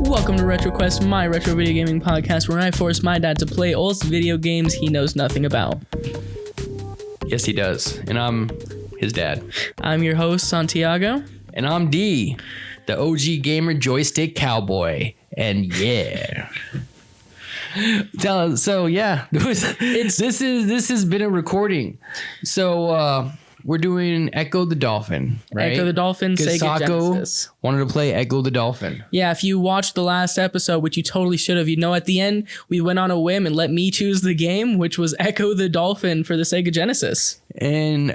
Welcome to RetroQuest, my retro video gaming podcast where I force my dad to play old video games he knows nothing about. Yes, he does. And I'm his dad. I'm your host, Santiago. And I'm D, the OG gamer joystick cowboy. And yeah. So yeah, this has been a recording. So we're doing Ecco the Dolphin, right? Ecco the Dolphin, Sega Genesis. Wanted to play Ecco the Dolphin. Yeah, if you watched the last episode, which you totally should have, you know at the end, we went on a whim and let me choose the game, which was Ecco the Dolphin for the Sega Genesis. And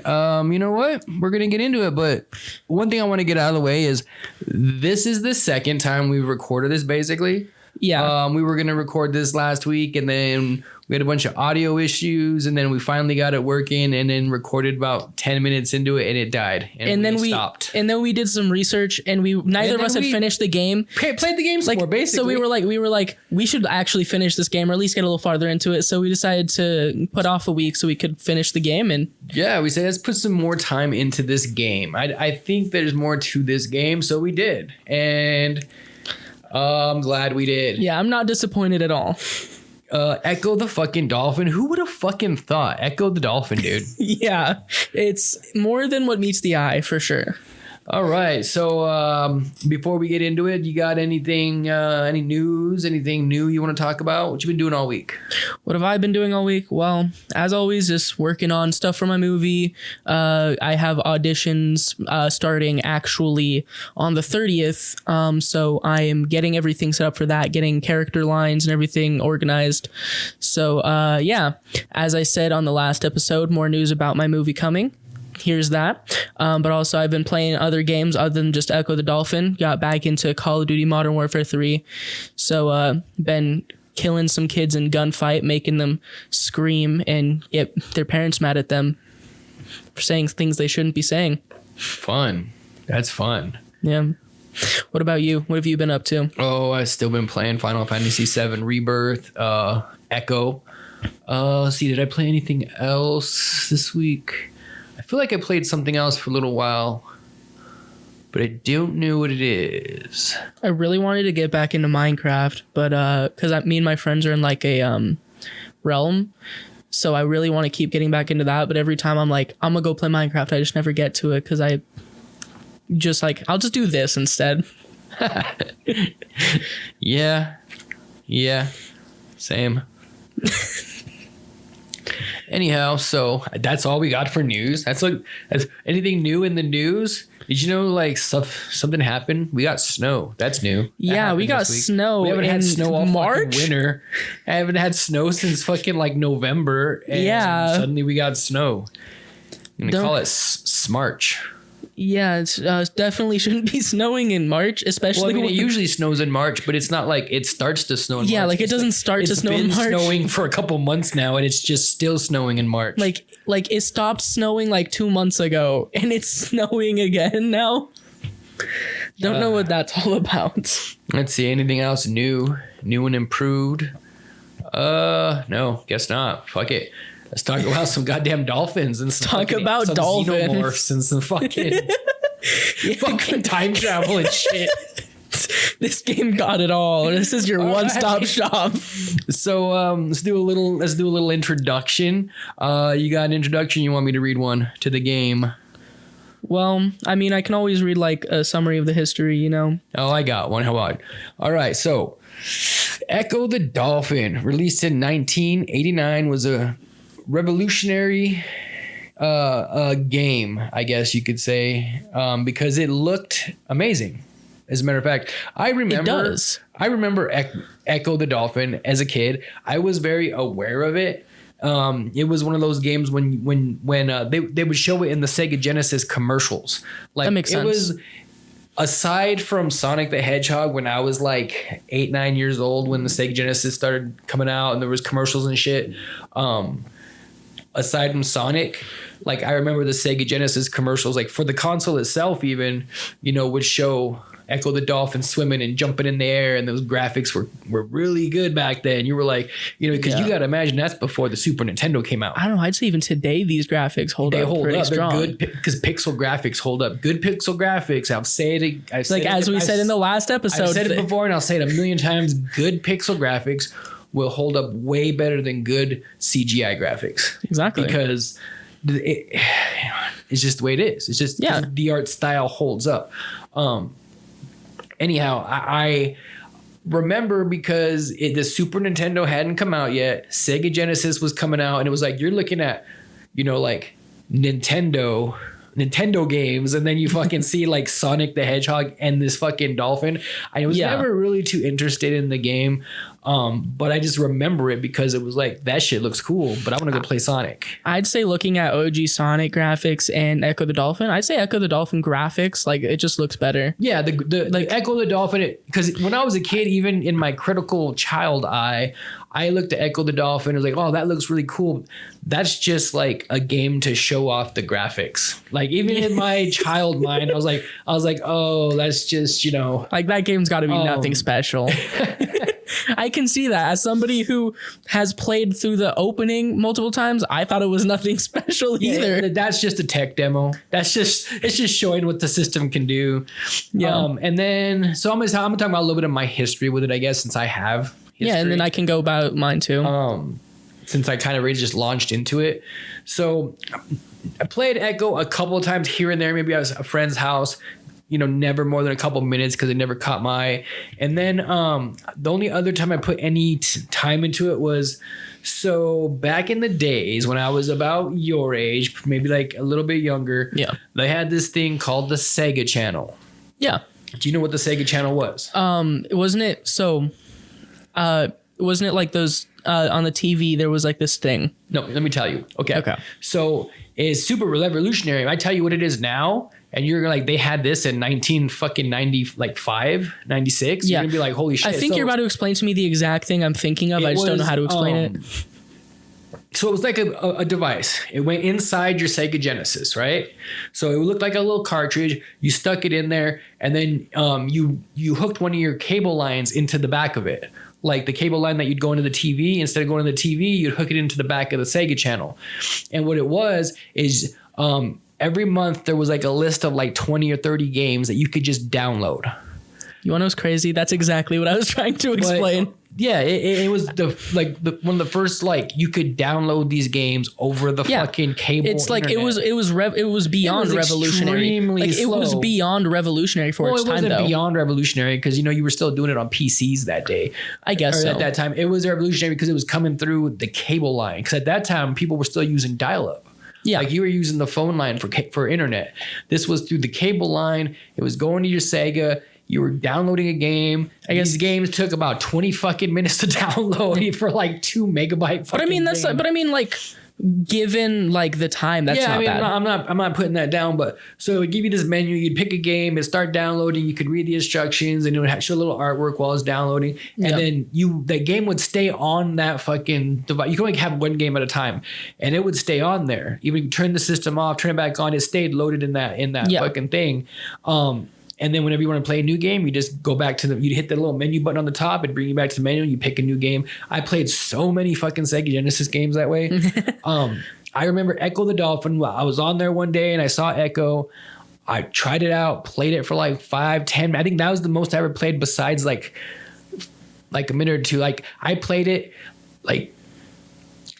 you know what? We're going to get into it, but one thing I want to get out of the way is this is the second time we've recorded this, basically. Yeah. We were going to record this last week, and then we had a bunch of audio issues, and then we finally got it working, and then recorded about 10 minutes into it, and it died. And then we stopped. And then we did some research, and neither of us had finished the game. Played the game some more, basically. So we were like, we should actually finish this game, or at least get a little farther into it. So we decided to put off a week so we could finish the game. And yeah, we said, let's put some more time into this game. I think there's more to this game, so we did. And I'm glad we did. Yeah, I'm not disappointed at all. Ecco the fucking Dolphin. Who would have fucking thought? Ecco the Dolphin, dude. Yeah, it's more than what meets the eye, for sure. All right, so before we get into it, you got anything, any news, anything new you want to talk about? What you been doing all week? What have I been doing all week? Well, as always, just working on stuff for my movie. I have auditions starting actually on the 30th, so I am getting everything set up for that, getting character lines and everything organized. So, yeah, as I said on the last episode, more news about my movie coming. Here's that. But also I've been playing other games other than just Ecco the Dolphin. Got back into Call of Duty Modern Warfare 3. So been killing some kids in gunfight, making them scream and get their parents mad at them for saying things they shouldn't be saying. Fun. That's fun. Yeah. What about you? What have you been up to? Oh, I've still been playing Final Fantasy VII Rebirth, Echo. Let's see, did I play anything else this week? I feel like I played something else for a little while, but I don't know what it is. I really wanted to get back into Minecraft, but because me and my friends are in like a realm, so I really want to keep getting back into that. But every time I'm like, I'm gonna go play Minecraft, I just never get to it because I just like, I'll just do this instead. Yeah, same. Anyhow, so that's all we got for news. That's anything new in the news. Did you know like something happened? We got snow. That's new. Yeah, we got snow. We haven't had snow all March? fucking winter. I haven't had snow since fucking like November. And yeah. Suddenly we got snow. I'm gonna call it Smarch. Yeah, it's definitely shouldn't be snowing in March, especially. Well, I mean, it usually snows in March, but it's not like it starts to snow in March. Yeah, like it doesn't start to snow in March. It's been snowing for a couple months now, and it's just still snowing in March. Like it stopped snowing like 2 months ago, and it's snowing again now. Don't know what that's all about. Let's see, anything else new and improved? No, guess not. Fuck it. Let's talk about some goddamn dolphins and some dolphins, xenomorphs and some fucking fucking time travel and shit. This game got it all. This is your one-stop shop. So let's do a little introduction. You got an introduction? You want me to read one to the game? Well, I mean, I can always read like a summary of the history, you know. Oh, I got one. How about? All right, so Ecco the Dolphin, released in 1989, was a revolutionary game, I guess you could say, because it looked amazing. As a matter of fact, I remember Ecco the Dolphin as a kid. I was very aware of it. It was one of those games when they would show it in the Sega Genesis commercials. Like, that makes sense. It was, aside from Sonic the Hedgehog, when I was like 8-9 years old, when the Sega Genesis started coming out and there was commercials and shit. Aside from Sonic, like I remember the Sega Genesis commercials, like for the console itself, even, you know, would show Echo the Dolphin swimming and jumping in the air, and those graphics were really good back then. You were like, because you got to imagine that's before the Super Nintendo came out. I don't know. I'd say even today these graphics hold up pretty strong. They're good because pixel graphics hold up. Good pixel graphics. I've said it. As we said in the last episode. I've said it before, and I'll say it a million times. Good pixel graphics will hold up way better than good CGI graphics. Exactly. Because it's just the way it is. It's just the art style holds up. Anyhow, I remember because the Super Nintendo hadn't come out yet. Sega Genesis was coming out, and it was like you're looking at, like Nintendo games, and then you fucking see like Sonic the Hedgehog and this fucking dolphin. I was never really too interested in the game, but I just remember it because it was like, that shit looks cool, but I want to go play Sonic. I'd say looking at OG Sonic graphics and Ecco the Dolphin, I'd say Ecco the Dolphin graphics, like it just looks better. Yeah, the Ecco the Dolphin, because when I was a kid, even in my critical child eye, I looked at Ecco the Dolphin and was like, oh, that looks really cool. That's just like a game to show off the graphics. Like even in my child mind, I was like, oh, that's just, like that game's got to be nothing special. I can see that as somebody who has played through the opening multiple times. I thought it was nothing special either. That's just a tech demo. It's just showing what the system can do. Yeah. And then, so I'm gonna talk about a little bit of my history with it, I guess, since I have history. Yeah, and then I can go about mine too. Since I kind of really just launched into it. So I played Ecco a couple of times here and there. Maybe I was at a friend's house. Never more than a couple minutes because it never caught my eye. And then the only other time I put any time into it was, so back in the days when I was about your age, maybe like a little bit younger, they had this thing called the Sega Channel. Yeah. Do you know what the Sega Channel was? Wasn't it like those on the TV, there was like this thing? No, let me tell you. Okay. So it's super revolutionary. I tell you what it is now, and you're like, they had this in 1995, 96. You're gonna be like, holy shit. I think you're about to explain to me the exact thing I'm thinking of. I just don't know how to explain it. So it was like a device. It went inside your Sega Genesis, right? So it looked like a little cartridge. You stuck it in there, and then you hooked one of your cable lines into the back of it. Like the cable line that you'd go into the TV. Instead of going to the TV, you'd hook it into the back of the Sega Channel. And what it was is every month there was like a list of like 20 or 30 games that you could just download. You want to know what's crazy? That's exactly what I was trying to explain. Yeah, it was one of the first, like, you could download these games over the fucking cable. It's like internet. it was beyond revolutionary. Like slow. It was beyond revolutionary for its time, though. It wasn't beyond revolutionary because you were still doing it on PCs that day. I guess so. At that time, it was revolutionary because it was coming through the cable line. Because at that time, people were still using dial-up. Yeah, like you were using the phone line for internet. This was through the cable line. It was going to your Sega. You were downloading a game. I guess these games took about 20 fucking minutes to download for like 2 megabyte. But I mean, given like the time, that's not bad. I'm not putting that down. But so it would give you this menu. You'd pick a game and start downloading. You could read the instructions and it would show a little artwork while it's downloading. And then that game would stay on that fucking device. You could only have one game at a time, and it would stay on there. Even if you turn the system off, turn it back on, it stayed loaded in that fucking thing. And then whenever you want to play a new game, you just go back to you'd hit the little menu button on the top. It'd bring you back to the menu. You pick a new game. I played so many fucking Sega Genesis games that way. I remember Ecco the Dolphin. I was on there one day and I saw Ecco. I tried it out, played it for like 5, 10. I think that was the most I ever played besides like a minute or two. Like I played it like,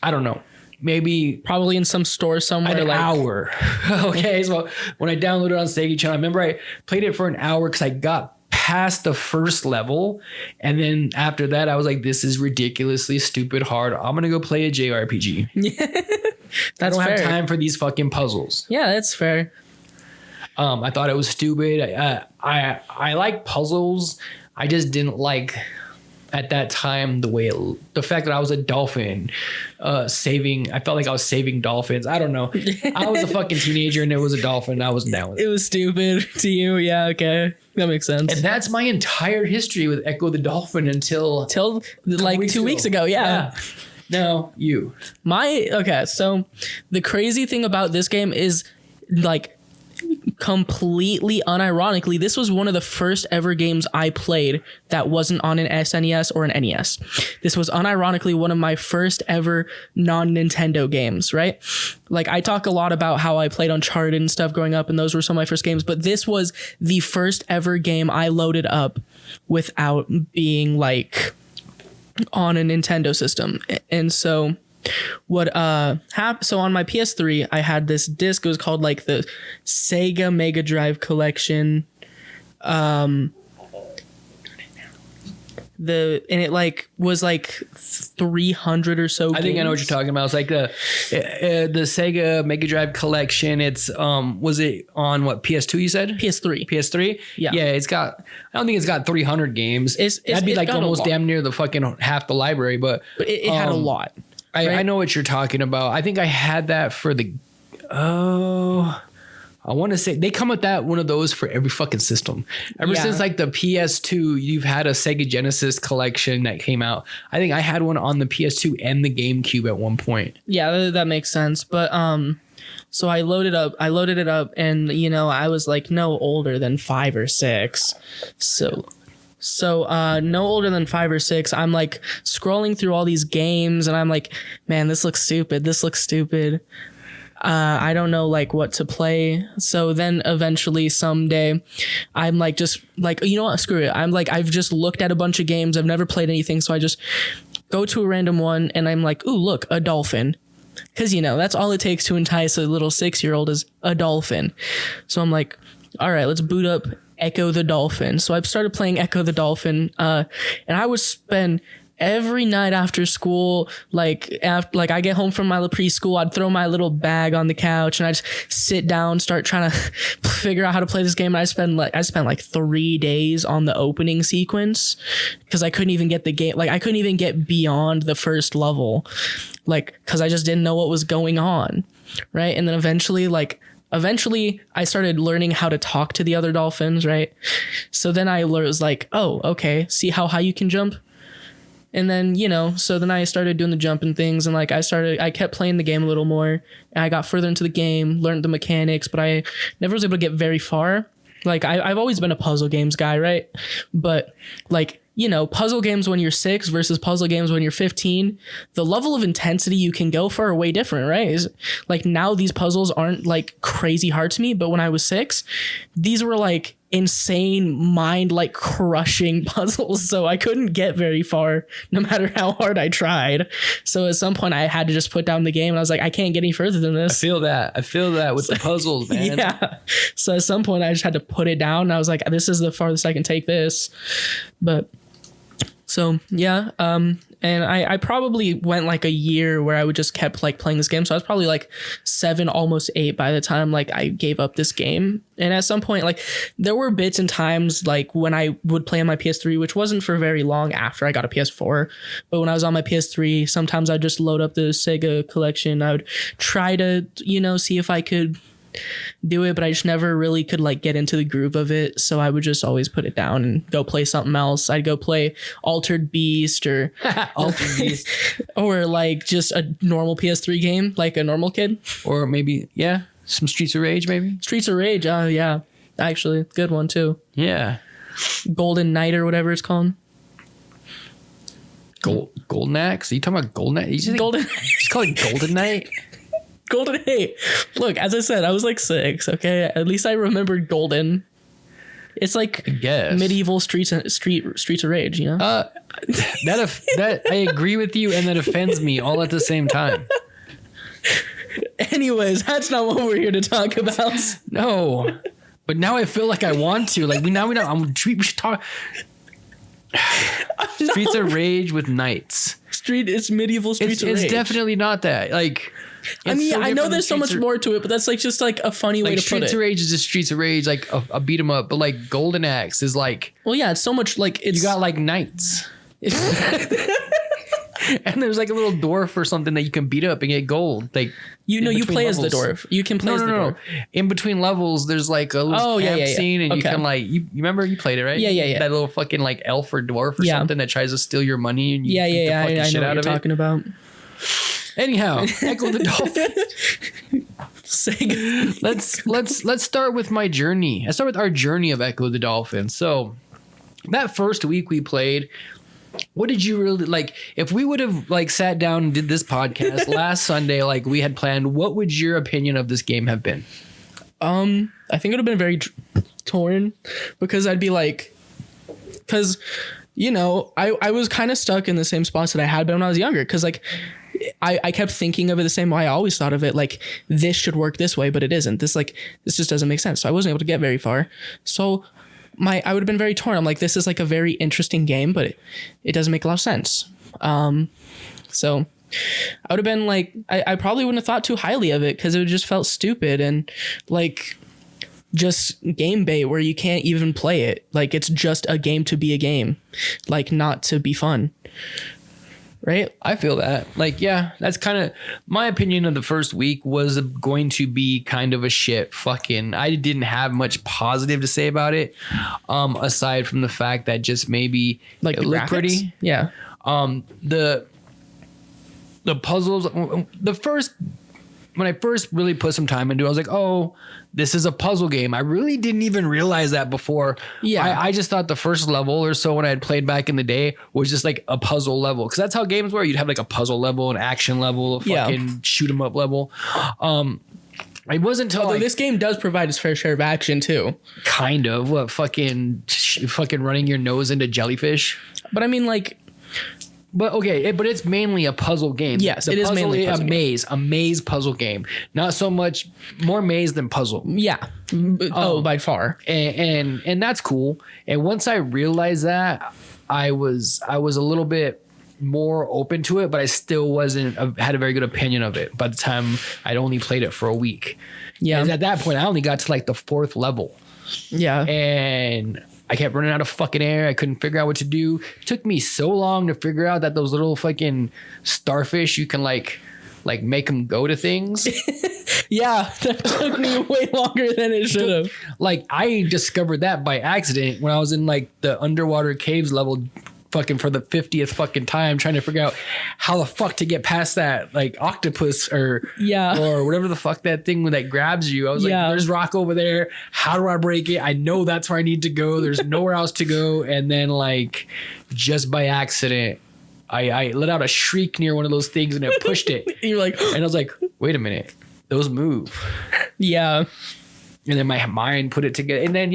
I don't know. Maybe probably in some store somewhere, an hour. Okay, so when I downloaded on Sega Channel, I remember I played it for an hour because I got past the first level, and then after that, I was like, "This is ridiculously stupid hard. I'm gonna go play a JRPG." I don't have time for these fucking puzzles. Yeah, that's fair. I thought it was stupid. I like puzzles. I just didn't like. At that time, the fact that I was a dolphin, I felt like I was saving dolphins. I don't know. I was a fucking teenager and it was a dolphin. I was down with it. It was stupid to you. Yeah. Okay. That makes sense. And that's my entire history with Ecco the Dolphin until like 2 weeks ago. Yeah. Now you. So the crazy thing about this game is like, completely unironically, this was one of the first ever games I played that wasn't on an SNES or an NES. This was unironically one of my first ever non-Nintendo games, right? Like, I talk a lot about how I played Uncharted and stuff growing up, and those were some of my first games, but this was the first ever game I loaded up without being like on a Nintendo system. And so what so on my PS3 I had this disc. It was called like the Sega Mega Drive Collection. It like was like 300 or so I think I know what you're talking about. It's like the Sega Mega Drive Collection. It's was it on what, PS2 you said? PS3? Yeah. Yeah, I don't think it's got 300 games. That'd be like almost damn near the fucking half the library, but it had a lot. Right? I know what you're talking about. I think I had that for I want to say they come with one of those for every fucking system. Ever since like the PS2, you've had a Sega Genesis collection that came out. I think I had one on the PS2 and the GameCube at one point. Yeah, that makes sense. But so I loaded it up, and you know, I was like no older than 5 or 6. So no older than 5 or 6. I'm like scrolling through all these games, and I'm like, man, this looks stupid. I don't know like what to play. So then eventually someday I'm like, just like, you know what, screw it. I'm like, I've just looked at a bunch of games. I've never played anything. So I just go to a random one, and I'm like, ooh, look, a dolphin. Cause you know, that's all it takes to entice a little 6-year-old is a dolphin. So I'm like, all right, let's boot up Ecco the Dolphin. So I've started playing Ecco the Dolphin, and I would spend every night after school, like I get home from my preschool, I'd throw my little bag on the couch, and I just sit down, start trying to figure out how to play this game. And I spent like 3 days on the opening sequence because I couldn't even get the game. Like I couldn't even get beyond the first level, like because I just didn't know what was going on, right? And then eventually I started learning how to talk to the other dolphins, right? So then I was like, oh, okay, see how high you can jump? And then, you know, so then I started doing the jumping things, and like I kept playing the game a little more, and I got further into the game, learned the mechanics, but I never was able to get very far. Like I've always been a puzzle games guy, right? But like, you know, puzzle games when you're 6 versus puzzle games when you're 15, the level of intensity you can go for are way different, right? Like now these puzzles aren't like crazy hard to me, but when I was 6, these were like insane mind like crushing puzzles, so I couldn't get very far no matter how hard I tried. So at some point I had to just put down the game, and I was like, I can't get any further than this. I feel that with the puzzles, man. Yeah. So at some point I just had to put it down, and I was like, this is the farthest I can take this. But so yeah, and I probably went like a year where I would just kept like playing this game. So I was probably like 7, almost 8 by the time like I gave up this game. And at some point, like there were bits and times like when I would play on my PS3, which wasn't for very long after I got a PS4. But when I was on my PS3, sometimes I'd just load up the Sega collection. I would try to, you know, see if I could do it, but I just never really could like get into the groove of it. So I would just always put it down and go play something else. I'd go play Altered Beast or or like just a normal PS3 game, like a normal kid. Or maybe, yeah, some Streets of Rage, maybe. Streets of Rage, oh yeah. Actually, good one too. Yeah. Golden Knight or whatever it's called. Golden Axe? Are you talking about Golden Axe? Golden Just call it Golden Knight? Golden, hey, look, as I said, I was like 6, okay? At least I remembered Golden. It's like medieval Streets of Rage, you know? That I agree with you, and that offends me all at the same time. Anyways, that's not what we're here to talk about. No. But now I feel like I want to. Like we should talk Streets of Rage with knights. It's medieval Streets of Rage. It's definitely not that. Like I mean, I know there's so much more to it, but that's like just like a funny way to put it. Streets of Rage is just Streets of Rage, like a beat 'em up, but like Golden Axe is like, well, yeah, it's so much like you got like knights, and there's like a little dwarf or something that you can beat up and get gold. Like you play as the dwarf. You can play as the dwarf. In between levels, there's like a little camp scene, and you can like you remember you played it, right? Yeah. That little fucking like elf or dwarf or something that tries to steal your money, and you beat the fucking shit out of it. I know what you're talking about. Anyhow, Ecco the Dolphin. Sega. let's start with my journey. Let's start with our journey of Ecco the Dolphin. So that first week we played, what did you really like? If we would have like sat down and did this podcast last Sunday like we had planned, what would your opinion of this game have been? I think it would have been very torn, because I'd be like, because you know, I was kind of stuck in the same spots that I had been when I was younger, because like I kept thinking of it the same way I always thought of it, like this should work this way, but it isn't. This just doesn't make sense. So I wasn't able to get very far. So I would have been very torn. I'm like, this is like a very interesting game, but it doesn't make a lot of sense. So I would have been like, I probably wouldn't have thought too highly of it, because it would just felt stupid and like just game bait where you can't even play it. Like it's just a game to be a game, like not to be fun. Right? I feel that. Like, yeah, that's kind of my opinion of the first week was going to be kind of a shit fucking. I didn't have much positive to say about it, aside from the fact that just maybe like it looked pretty. Yeah. The puzzles. When I first really put some time into it, I was like, oh, this is a puzzle game. I really didn't even realize that before. Yeah. I just thought the first level or so when I had played back in the day was just like a puzzle level. Because that's how games were. You'd have like a puzzle level, an action level, a fucking shoot 'em up level. It wasn't until although this game does provide its fair share of action too. Kind of. What, fucking running your nose into jellyfish? But I mean, like... But okay, but it's mainly a puzzle game. Yes, it is mainly a maze puzzle game. Not so much more maze than puzzle. Yeah. By far. And that's cool. And once I realized that, I was a little bit more open to it, but I still had a very good opinion of it by the time I'd only played it for a week. Yeah. And at that point, I only got to like the 4th level. Yeah. And I kept running out of fucking air. I couldn't figure out what to do. It took me so long to figure out that those little fucking starfish, you can like make them go to things. Yeah, that took me way longer than it should have. Like I discovered that by accident when I was in like the underwater caves level fucking for the 50th fucking time trying to figure out how the fuck to get past that like octopus or whatever the fuck that thing that grabs you. I was like, there's rock over there. How do I break it? I know that's where I need to go. There's nowhere else to go. And then like just by accident, I let out a shriek near one of those things and it pushed it. You're like, and I was like, wait a minute, those move. Yeah. And then my mind put it together. And then,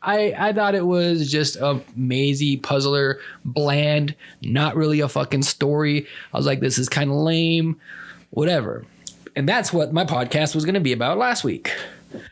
I thought it was just a mazy puzzler, bland, not really a fucking story. I was like, this is kind of lame, whatever. And that's what my podcast was going to be about last week.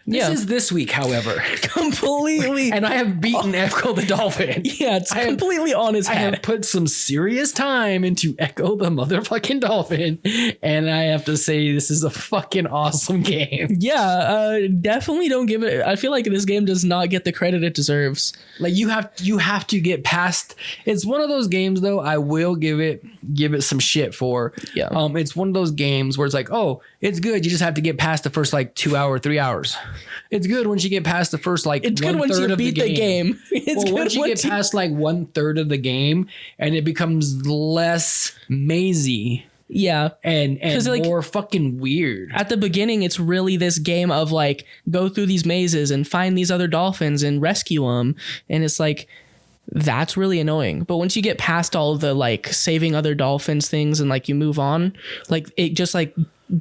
This is this week, however. Completely. And I have beaten Ecco the Dolphin. Yeah, it's completely on his head. I have put some serious time into Ecco the motherfucking Dolphin. And I have to say, this is a fucking awesome game. Yeah, definitely don't give it. I feel like this game does not get the credit it deserves. Like you have to get past. It's one of those games, though, I will give it some shit for. Yeah. It's one of those games where it's like, oh, it's good. You just have to get past the first like 2 hour, 3 hours. It's good once you get past the first like it's good once you beat the game. It's good once you get past like 1/3 of the game and it becomes less mazy. Yeah. And more fucking weird. At the beginning, it's really this game of like go through these mazes and find these other dolphins and rescue them. And it's like, that's really annoying. But once you get past all the like saving other dolphins things and like you move on, like it just like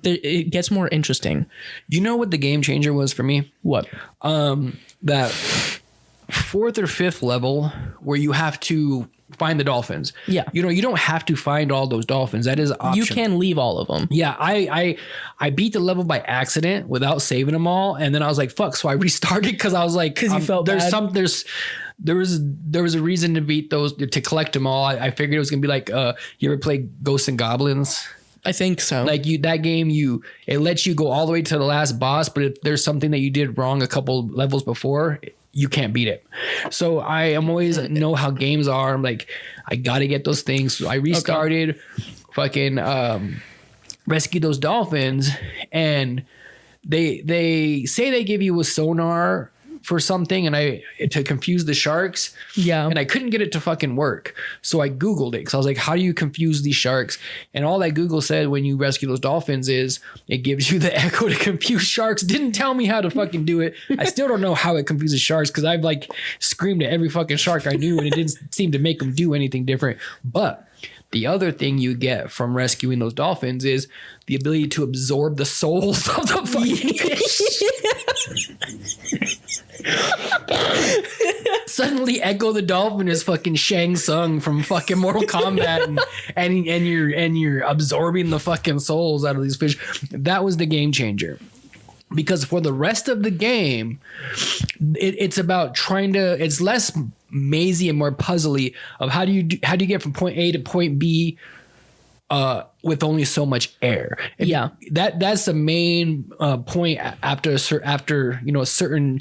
it gets more interesting. You know what the game changer was for me? What? That 4th or 5th level where you have to find the dolphins. Yeah. You know, you don't have to find all those dolphins. That is optional. You can leave all of them. Yeah. I beat the level by accident without saving them all. And then I was like, fuck. So I restarted because I was like, because you felt there's bad. There was a reason to beat those, to collect them all. I figured it was going to be like, you ever play Ghosts and Goblins? I think so. Like that game, it lets you go all the way to the last boss, but if there's something that you did wrong a couple levels before, you can't beat it. So I am always know how games are. I'm like, I got to get those things. So I restarted, fucking rescued those dolphins, and they say they give you a sonar for something and to confuse the sharks. Yeah. And I couldn't get it to fucking work. So I Googled it because I was like, how do you confuse these sharks? And all that Google said when you rescue those dolphins is it gives you the echo to confuse sharks. Didn't tell me how to fucking do it. I still don't know how it confuses sharks because I've like screamed at every fucking shark I knew and it didn't seem to make them do anything different. But the other thing you get from rescuing those dolphins is the ability to absorb the souls of the fucking fish. Suddenly, Ecco the Dolphin is fucking Shang Tsung from fucking Mortal Kombat, and you're absorbing the fucking souls out of these fish. That was the game changer. Because for the rest of the game, it's about it's less mazy and more puzzly of how do you get from point A to point B with only so much air. That's the main point after a certain.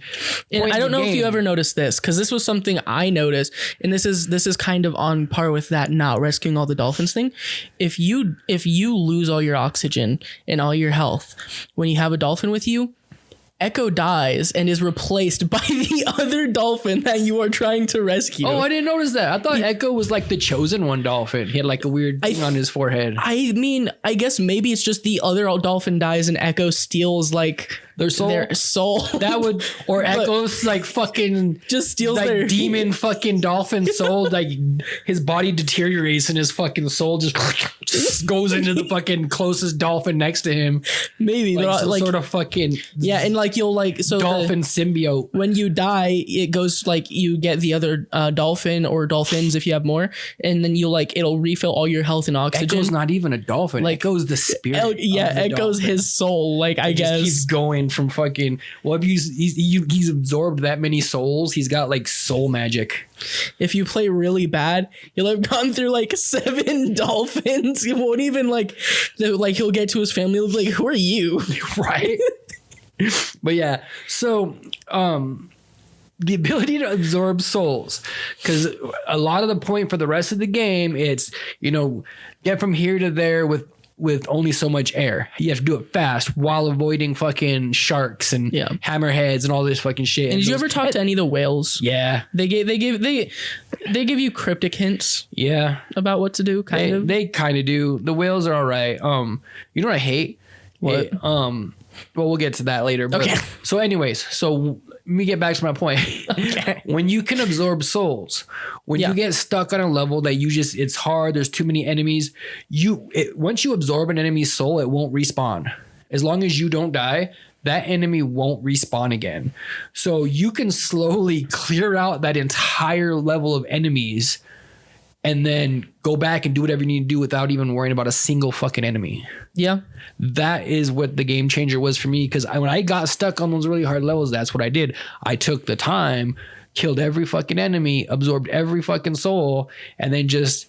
And I don't know if you ever noticed this because this was something I noticed, and this is kind of on par with that not rescuing all the dolphins thing. If you lose all your oxygen and all your health when you have a dolphin with you, Ecco dies and is replaced by the other dolphin that you are trying to rescue. Oh, I didn't notice that. I thought Ecco was like the chosen one dolphin. He had like a weird thing on his forehead. I mean, I guess maybe it's just the other dolphin dies and Ecco steals like their soul. That would, or Ecco's like fucking just steals like their demon fucking dolphin soul. Like his body deteriorates and his fucking soul just goes into the fucking closest dolphin next to him. Maybe like some sort of fucking and like you'll like dolphin symbiote. When you die, it goes like you get the other dolphin or dolphins if you have more, and then it'll refill all your health and oxygen. Ecco's not even a dolphin. Like Ecco's the spirit. Ecco's his soul. Like I guess keeps going from fucking. Well, if he's absorbed that many souls, he's got like soul magic. If you play really bad, you'll have gone through like 7 dolphins. You won't even he'll get to his family. He'll be like, "Who are you?" Right. But yeah, so the ability to absorb souls, because a lot of the point for the rest of the game, it's get from here to there with only so much air. You have to do it fast while avoiding fucking sharks and hammerheads and all this fucking shit. And did you ever talk to any of the whales? Yeah, they give you cryptic hints. Yeah, about what to do. They kind of do. The whales are all right. You know what I hate? What? Well, we'll get to that later. But, okay. So anyways, let me get back to my point. Okay. When you can absorb souls, when you get stuck on a level that it's hard, there's too many enemies, once you absorb an enemy's soul, it won't respawn. As long as you don't die, that enemy won't respawn again. So you can slowly clear out that entire level of enemies and then go back and do whatever you need to do without even worrying about a single fucking enemy. Yeah. That is what the game changer was for me, because when I got stuck on those really hard levels, that's what I did. I took the time, killed every fucking enemy, absorbed every fucking soul, and then just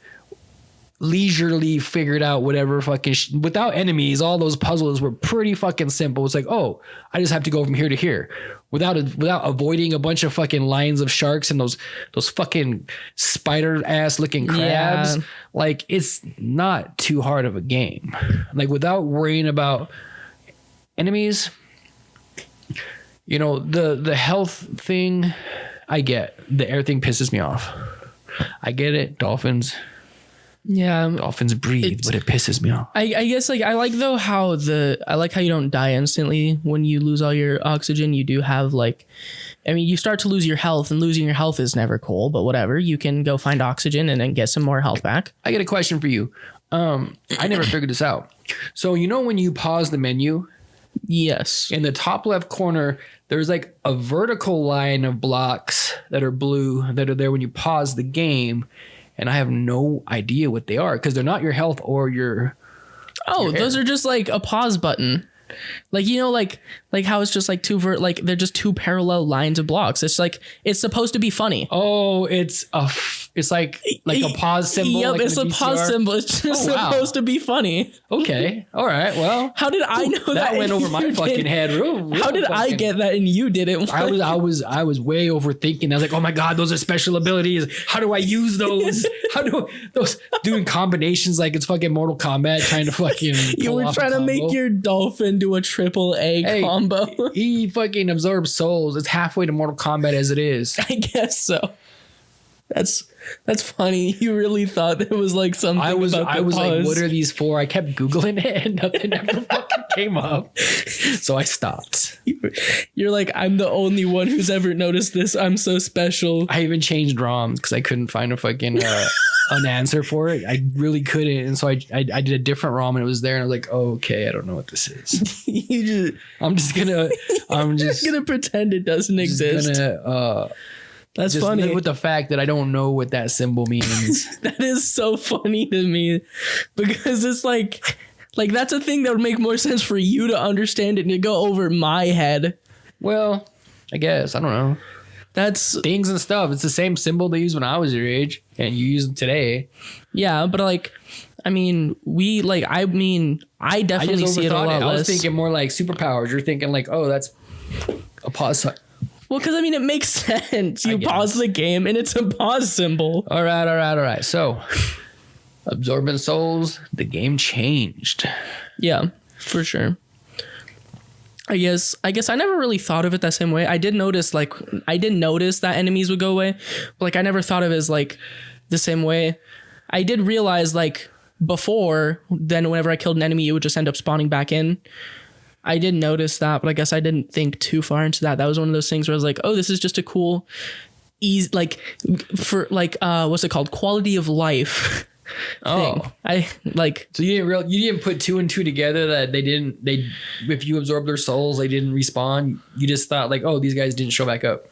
leisurely figured out whatever fucking without enemies. All those puzzles were pretty fucking simple. It's like, oh, I just have to go from here to here without avoiding a bunch of fucking lines of sharks and those fucking spider ass looking crabs. Yeah. Like, it's not too hard of a game. Like, without worrying about enemies, the health thing, I get. The air thing pisses me off. I get it. Dolphins. Yeah, dolphins breathe, but it pisses me off. I guess I like how you don't die instantly when you lose all your oxygen. You do have you start to lose your health, and losing your health is never cool. But whatever, you can go find oxygen and then get some more health back. I get a question for you. I never figured this out. So when you pause the menu, yes, in the top left corner, there's like a vertical line of blocks that are blue that are there when you pause the game. And I have no idea what they are because they're not your health or your. Oh, those are just like a pause button. Like how it's just like they're just two parallel lines of blocks. It's like it's supposed to be funny. Oh, it's It's like a pause symbol. Yep, like it's a pause symbel. It's just supposed to be funny. Okay, all right. Well, how did I know that? Went over my fucking head. How did I get that and you didn't? I was way overthinking. I was like, oh my god, those are special abilities. How do I use those? How do those doing combinations like it's fucking Mortal Kombat trying to fucking. You were trying to make your dolphin do a AAA combo. He fucking absorbs souls. It's halfway to Mortal Kombat as it is. I guess so. That's funny. You really thought it was like something. I was like, what are these for? I kept Googling it and nothing ever fucking came up. So I stopped. You're like, I'm the only one who's ever noticed this. I'm so special. I even changed ROMs because I couldn't find a fucking an answer for it. I really couldn't. And so I did a different ROM and it was there and I was like, oh, okay, I don't know what this is. I'm just gonna pretend it doesn't exist. That's just funny. Live with the fact that I don't know what that symbol means. That is so funny to me because it's like that's a thing that would make more sense for you to understand it and to go over my head. Well, I guess. I don't know. That's things and stuff. It's the same symbol they used when I was your age and you use them today. Yeah, but I definitely see it a lot less. I was thinking more like superpowers. You're thinking like, oh, that's a pause sign. Well, because it makes sense. You pause the game and it's a pause symbol. All right. So, absorbing souls, the game changed. Yeah, for sure. I guess I never really thought of it that same way. I did notice that enemies would go away, but I never thought of it as the same way. I did realize before then, whenever I killed an enemy, it would just end up spawning back in. I did notice that, but I guess I didn't think too far into that. That was one of those things where I was like, oh, this is just a cool what's it called? Quality of life thing. So you didn't put two and two together that if you absorb their souls, they didn't respawn. You just thought oh, these guys didn't show back up.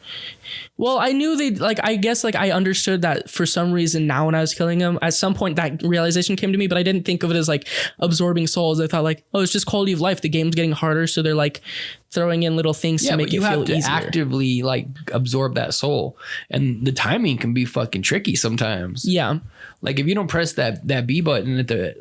Well, I knew I understood that for some reason now when I was killing them, at some point that realization came to me, but I didn't think of it as absorbing souls. I thought oh, it's just quality of life. The game's getting harder. So they're throwing in little things to make it feel easier. You have to actively absorb that soul, and the timing can be fucking tricky sometimes. Yeah. If you don't press that B button at the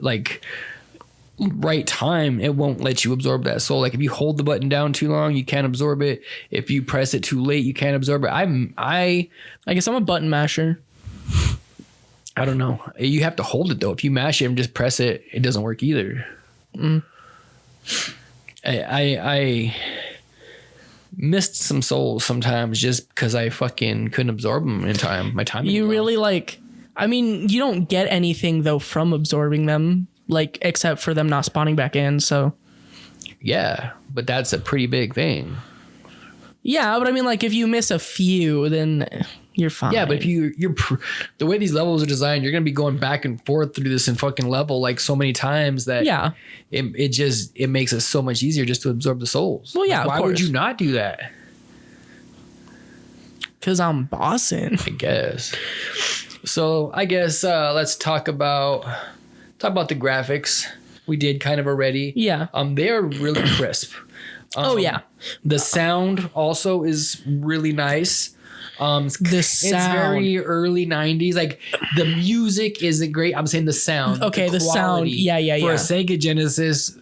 right time, it won't let you absorb that soul. If you hold the button down too long, you can't absorb it. If you press it too late, you can't absorb it. I guess I'm a button masher. I don't know. You have to hold it though. If you mash it and just press it, it doesn't work either. I missed some souls sometimes just because I fucking couldn't absorb them in time. My time. You really you don't get anything though from absorbing them, except for them not spawning back in. So yeah, but that's a pretty big thing. Yeah, but if you miss a few, then you're fine. Yeah, but if you're the way these levels are designed, you're gonna be going back and forth through this in fucking level so many times that it makes it so much easier just to absorb the souls. Well, yeah, why would you not do that? Because I'm bossing, I guess. So I guess let's talk about the graphics. We did kind of already. Yeah. They are really crisp. Yeah. The sound also is really nice. It's very early 90s. The music isn't great. I'm saying the sound. Okay, the sound. Yeah. For a Sega Genesis,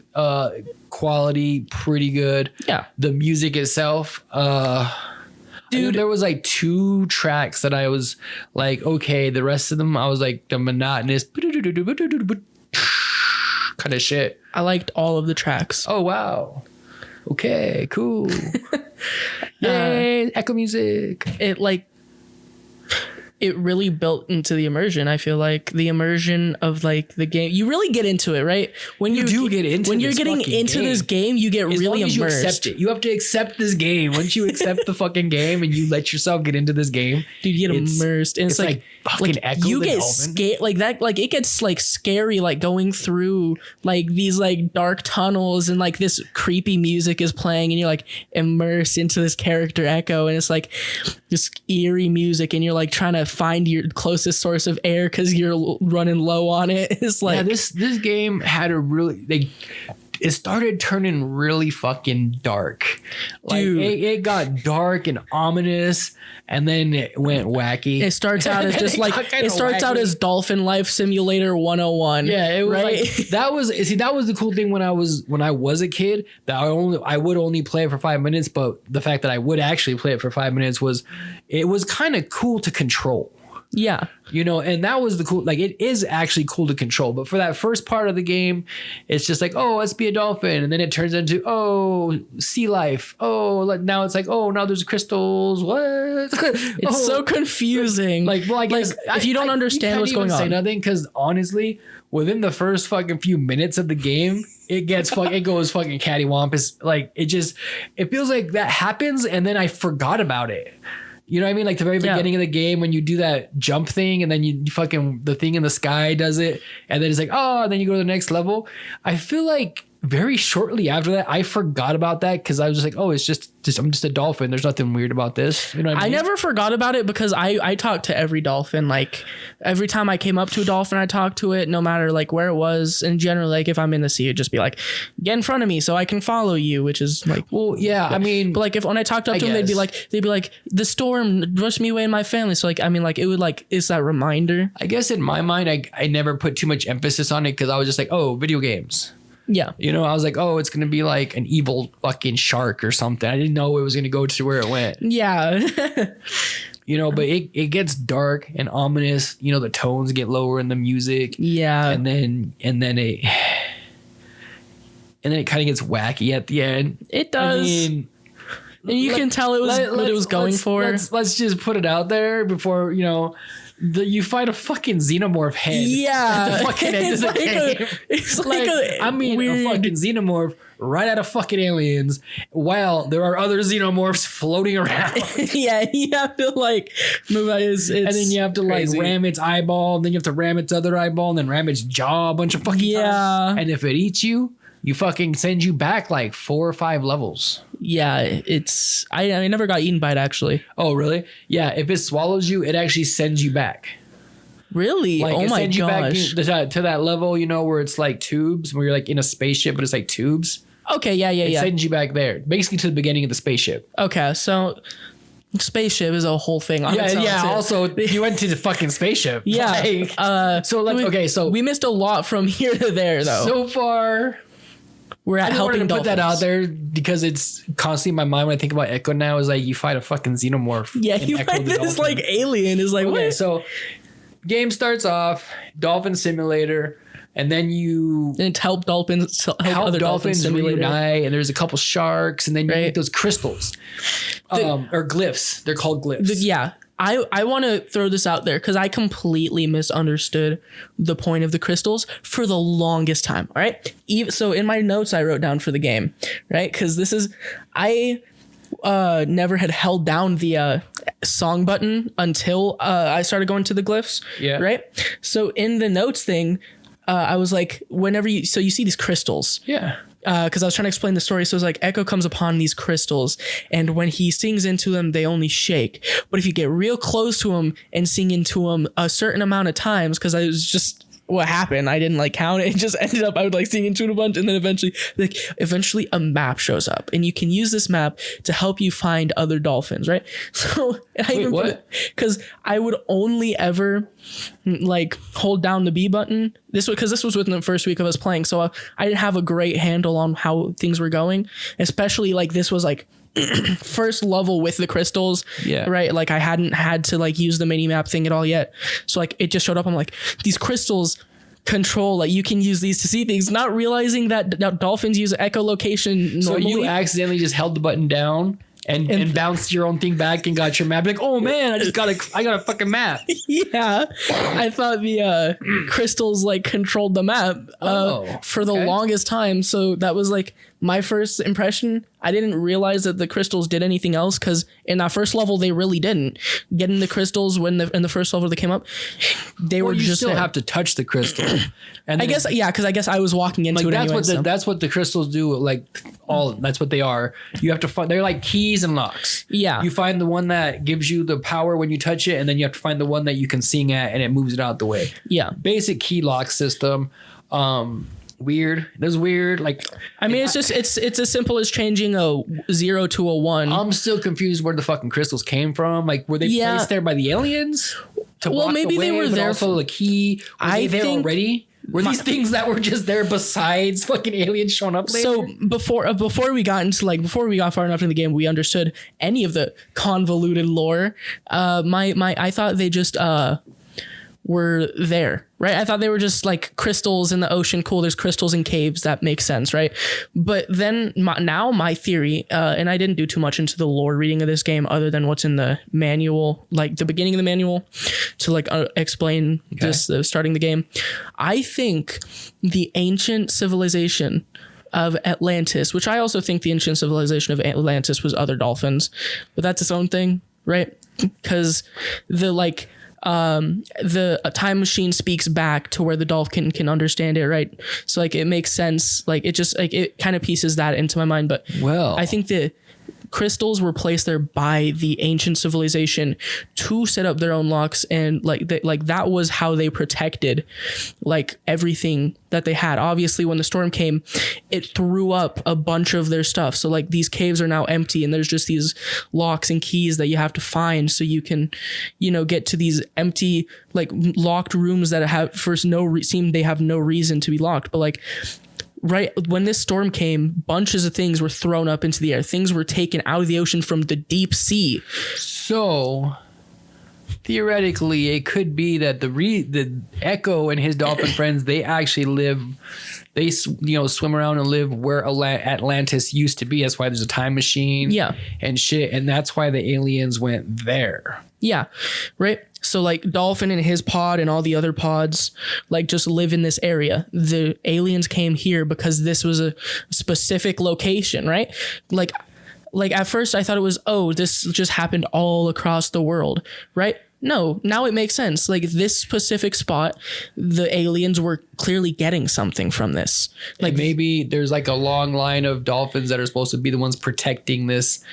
quality pretty good. Yeah. The music itself, dude, there was 2 tracks that I was okay. The rest of them, I was the monotonous kind of shit. I liked all of the tracks. Oh wow. Okay, cool. Yay, Echo music. It really built into the immersion. I feel the immersion of the game. You really get into it, right? When you're getting into this game, you get really immersed. You accept it. You have to accept this game. Once you accept the fucking game and you let yourself get into this game, dude, you get immersed. And it's fucking Echo you the get Dolphin. scared that. It gets scary, going through these dark tunnels and this creepy music is playing and you're immersed into this character Echo and it's this eerie music and you're trying to find your closest source of air because you're running low on it. It's this game had a really it started turning really fucking dark. Like Dude. it got dark and ominous, and then it went wacky. It starts out as just like it starts out as Dolphin Life Simulator 101. Yeah, it was right? like that was the cool thing when I was a kid, that I would only play it for 5 minutes, but the fact that I would actually play it for 5 minutes was kind of cool to control. Yeah. You know, and that was the cool, like, it is actually cool to control. But for that first part of the game, it's just like, oh, let's be a dolphin. And then it turns into, oh, sea life. Oh, now it's like, oh, now there's crystals. What? It's so confusing. Like, well, I guess if you don't understand what's going on. Say nothing, because honestly, within the first fucking few minutes of the game, it goes fucking cattywampus. Like, it feels like that happens, and then I forgot about it. You know what I mean? Like the very beginning of the game when you do that jump thing and then you fucking, the thing in the sky does it. And then it's like, oh, and then you go to the next level. I feel like very shortly after that, I forgot about that because I was just like, oh, it's just I'm just a dolphin. There's nothing weird about this. You know what I mean? I never forgot about it because I talked to every dolphin. Like every time I came up to a dolphin, I talked to it no matter like where it was. And generally, like if I'm in the sea, it'd just be like, get in front of me so I can follow you, which is like, well, yeah, I mean, but like when I talked up to them, they'd be like, the storm rushed me away and my family. So like, I mean, like it would like, it's that reminder. I guess in my mind, I never put too much emphasis on it because I was just like, oh, video games. Yeah. You know, I was like, oh, it's going to be like an evil fucking shark or something. I didn't know it was going to go to where it went. Yeah. You know, but it gets dark and ominous. You know, the tones get lower in the music. Yeah. And then it kind of gets wacky at the end. It does. I mean, and you can tell it was what it was going for. Let's just put it out there before, you know, you find a fucking xenomorph head. Yeah. At the fucking end of the game. It's like a weird, a fucking xenomorph right out of fucking Aliens, while there are other xenomorphs floating around. Yeah, you have to like move out and then you have to crazy. like ram its eyeball, then you have to ram its other eyeball, and then ram its jaw a bunch of fucking times. And if it eats you, you fucking send you back like 4 or 5 levels. Yeah, it's I never got eaten by it actually. Oh, really? Yeah, if it swallows you, it actually sends you back. Really? Like, oh my gosh. You back to that level, you know, where it's like tubes, where you're like in a spaceship, but it's like tubes. Okay, yeah. It sends you back there, basically to the beginning of the spaceship. Okay, so spaceship is a whole thing on its own. Yeah, also, you went to the fucking spaceship. Yeah. Like, so we missed a lot from here to there, though. So far, we're at helping dolphins. Put that out there because it's constantly in my mind when I think about Echo now. Is like you fight a fucking xenomorph. Yeah, you find this like alien is like, okay, what? So game starts off Dolphin Simulator, and then it's help dolphins help other dolphins simulator. Reunite, and there's a couple sharks, and then you get those crystals, or glyphs. They're called glyphs. Yeah. I want to throw this out there because I completely misunderstood the point of the crystals for the longest time. All right. So in my notes, I wrote down for the game, right? Because I never had held down the song button until I started going to the glyphs. Yeah. Right. So in the notes thing, I was like, you see these crystals. Yeah. Because I was trying to explain the story. So it's like Echo comes upon these crystals, and when he sings into them, they only shake. But if you get real close to him and sing into them a certain amount of times, because I was just what happened, I didn't like count it. It just ended up I would like sing into it a bunch, and then eventually a map shows up, and you can use this map to help you find other dolphins, right? So because I would only ever like hold down the B button. This was within the first week of us playing, so I didn't have a great handle on how things were going, especially like this was like first level with the crystals. Yeah. Right. Like I hadn't had to like use the mini map thing at all yet. So like it just showed up. I'm like, these crystals control, like you can use these to see things, not realizing that dolphins use echolocation normally. So you accidentally just held the button down and bounced your own thing back and got your map. Like, oh man, I got a fucking map. Yeah. I thought the crystals like controlled the map for the longest time. So that was like my first impression. I didn't realize that the crystals did anything else, because in that first level they really didn't. Getting the crystals in the first level that came up, they were just still have to touch the crystal. And I guess because I was walking into like, it anyway. That's what the crystals do. Like that's what they are. You have to find. They're like keys and locks. Yeah. You find the one that gives you the power when you touch it, and then you have to find the one that you can sing at, and it moves it out the way. Yeah. Basic key lock system. weird. There's weird. Like, I mean, it's as simple as changing a 0 to a 1. I'm still confused where the fucking crystals came from. Like, were they placed there by the aliens? Well, maybe they were there for the key. Were they there already? Were these things that were just there besides fucking aliens showing up later? So before we got far enough in the game, we understood any of the convoluted lore. I thought they just were there, right? I thought they were just like crystals in the ocean. Cool, there's crystals in caves. That makes sense, right? But then my theory, and I didn't do too much into the lore reading of this game other than what's in the manual, like the beginning of the manual, to like explain this starting the game. I think the ancient civilization of Atlantis, which I also think the ancient civilization of Atlantis was other dolphins, but that's its own thing, right? Because the time machine speaks back to where the dolphin can understand it, right? So like it makes sense. Like it just like it kind of pieces that into my mind. But I think the crystals were placed there by the ancient civilization to set up their own locks, and that was how they protected like everything that they had. Obviously, when the storm came, it threw up a bunch of their stuff. So like these caves are now empty, and there's just these locks and keys that you have to find so you can, get to these empty like locked rooms that have they have no reason to be locked, but like. Right when this storm came, bunches of things were thrown up into the air. Things were taken out of the ocean from the deep sea. So theoretically, it could be that the Echo and his dolphin friends, they actually live. They swim around and live where Atlantis used to be. That's why there's a time machine. Yeah, and shit, and that's why the aliens went there. Yeah, right. So like Dolphin and his pod and all the other pods like just live in this area. The aliens came here because this was a specific location, right? Like at first I thought it was, this just happened all across the world, right? No, now it makes sense. Like this specific spot, the aliens were clearly getting something from this. Like and maybe there's like a long line of dolphins that are supposed to be the ones protecting this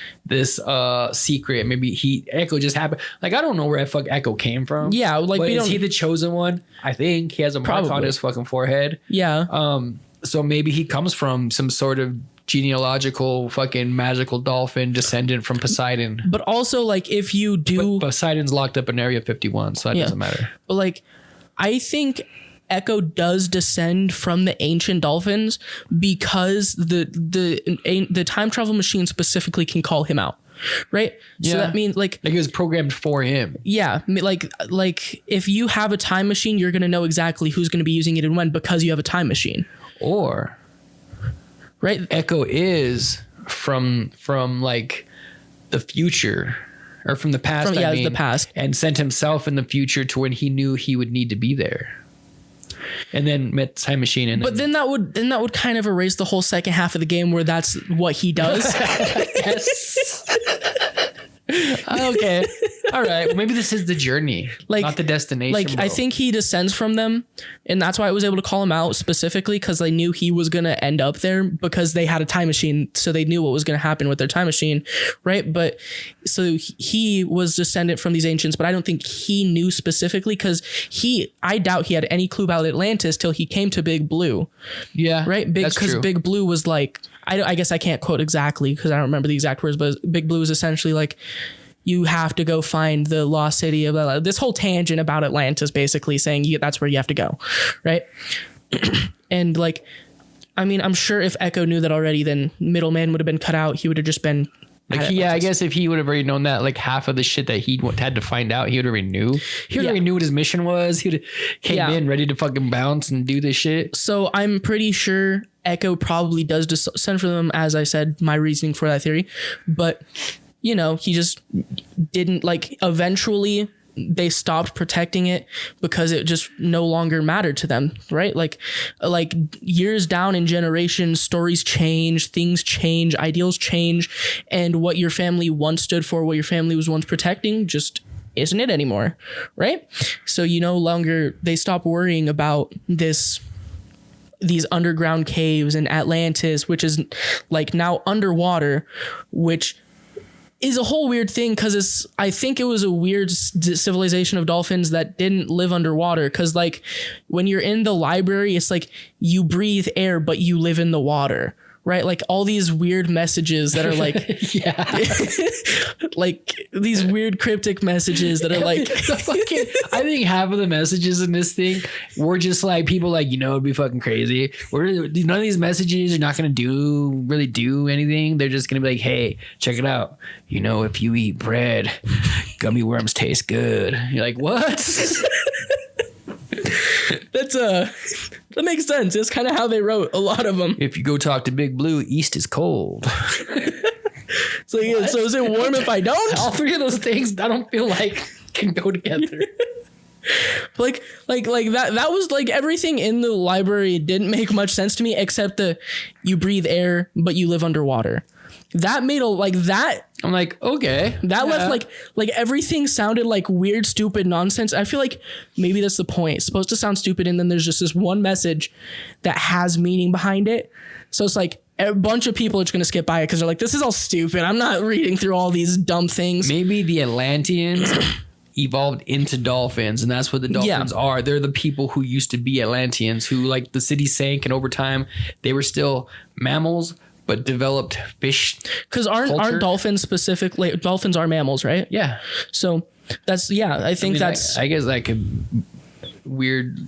secret. Maybe Echo just happened. Like I don't know where the fuck Echo came from. Yeah, like but is he the chosen one? I think he has a mark on his fucking forehead. Yeah. So maybe he comes from some sort of genealogical fucking magical dolphin descendant from Poseidon. But also like if you do, but Poseidon's locked up in Area 51, so that doesn't matter. But like I think Echo does descend from the ancient dolphins because the time travel machine specifically can call him out. Right. Yeah. So that means like it was programmed for him. Yeah. Like if you have a time machine, you're going to know exactly who's going to be using it and when, because you have a time machine. Or right, Echo is from like the future or from the past. The past, and sent himself in the future to when he knew he would need to be there, and then met time machine. And then that would kind of erase the whole second half of the game where that's what he does. Yes. Okay. All right. Well, maybe this is the journey, not the destination. Like, I think he descends from them, and that's why I was able to call him out specifically, because they knew he was going to end up there because they had a time machine, so they knew what was going to happen with their time machine, right? But so he was descendant from these ancients, but I don't think he knew specifically, because I doubt he had any clue about Atlantis till he came to Big Blue. Yeah, right. Because Big Blue was like, I guess I can't quote exactly because I don't remember the exact words, but Big Blue is essentially like, you have to go find the lost city of this whole tangent about Atlantis, basically saying that's where you have to go. Right. And like, I mean, I'm sure if Echo knew that already, then middleman would have been cut out. He would have just been like, I guess if he would have already known that, like half of the shit that he had to find out, he would have already knew. He already knew what his mission was. He would have came in ready to fucking bounce and do this shit. So I'm pretty sure Echo probably does descend from them, as I said, my reasoning for that theory. But, he just didn't, like, eventually they stopped protecting it because it just no longer mattered to them, right? Like years down in generations, stories change, things change, ideals change, and what your family once stood for, what your family was once protecting, just isn't it anymore, right? So they stop worrying about these underground caves in Atlantis, which is like now underwater, which is a whole weird thing because I think it was a weird civilization of dolphins that didn't live underwater. Because like when you're in the library, it's like you breathe air, but you live in the water. Right, like all these weird messages that are like, like these weird cryptic messages that are like, I think half of the messages in this thing were just like people like, it'd be fucking crazy. None of these messages are not going to really do anything. They're just going to be like, hey, check it out. If you eat bread, gummy worms taste good. You're like, what? That makes sense. It's kind of how they wrote a lot of them. If you go talk to Big Blue, East is cold. So is it warm if I don't? All three of those things I don't feel like can go together. like that was like everything in the library didn't make much sense to me except you breathe air but you live underwater. That made that. I'm like, okay. That left like everything sounded like weird, stupid nonsense. I feel like maybe that's the point. It's supposed to sound stupid, and then there's just this one message that has meaning behind it. So it's like a bunch of people are just gonna skip by it because they're like, this is all stupid. I'm not reading through all these dumb things. Maybe the Atlanteans evolved into dolphins, and that's what the dolphins are. They're the people who used to be Atlanteans, who like the city sank, and over time they were still mammals but developed fish. Because aren't dolphins specifically? Dolphins are mammals, right? Yeah. So that's I think that's. I guess that could weird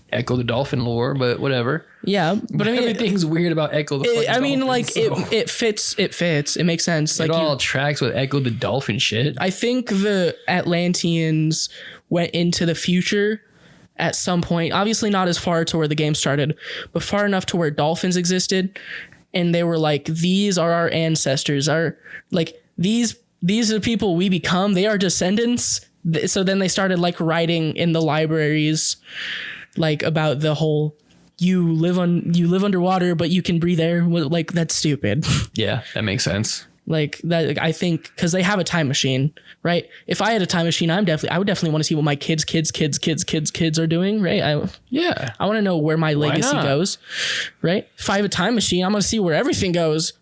Echo the Dolphin lore, but whatever. Yeah, but I mean everything's weird about Echo the Dolphin. I mean, like it fits. It fits. It makes sense. It all tracks with Echo the Dolphin shit. I think the Atlanteans went into the future at some point. Obviously, not as far to where the game started, but far enough to where dolphins existed. And they were like, these are our ancestors. These are the people we become. They are descendants. So then they started like writing in the libraries, like about the whole you live underwater, but you can breathe air. Like that's stupid. Yeah, that makes sense. Like that, I think, because they have a time machine, right? If I had a time machine, I would definitely want to see what my kids are doing, right? I want to know where my legacy goes, right? If I have a time machine, I'm going to see where everything goes,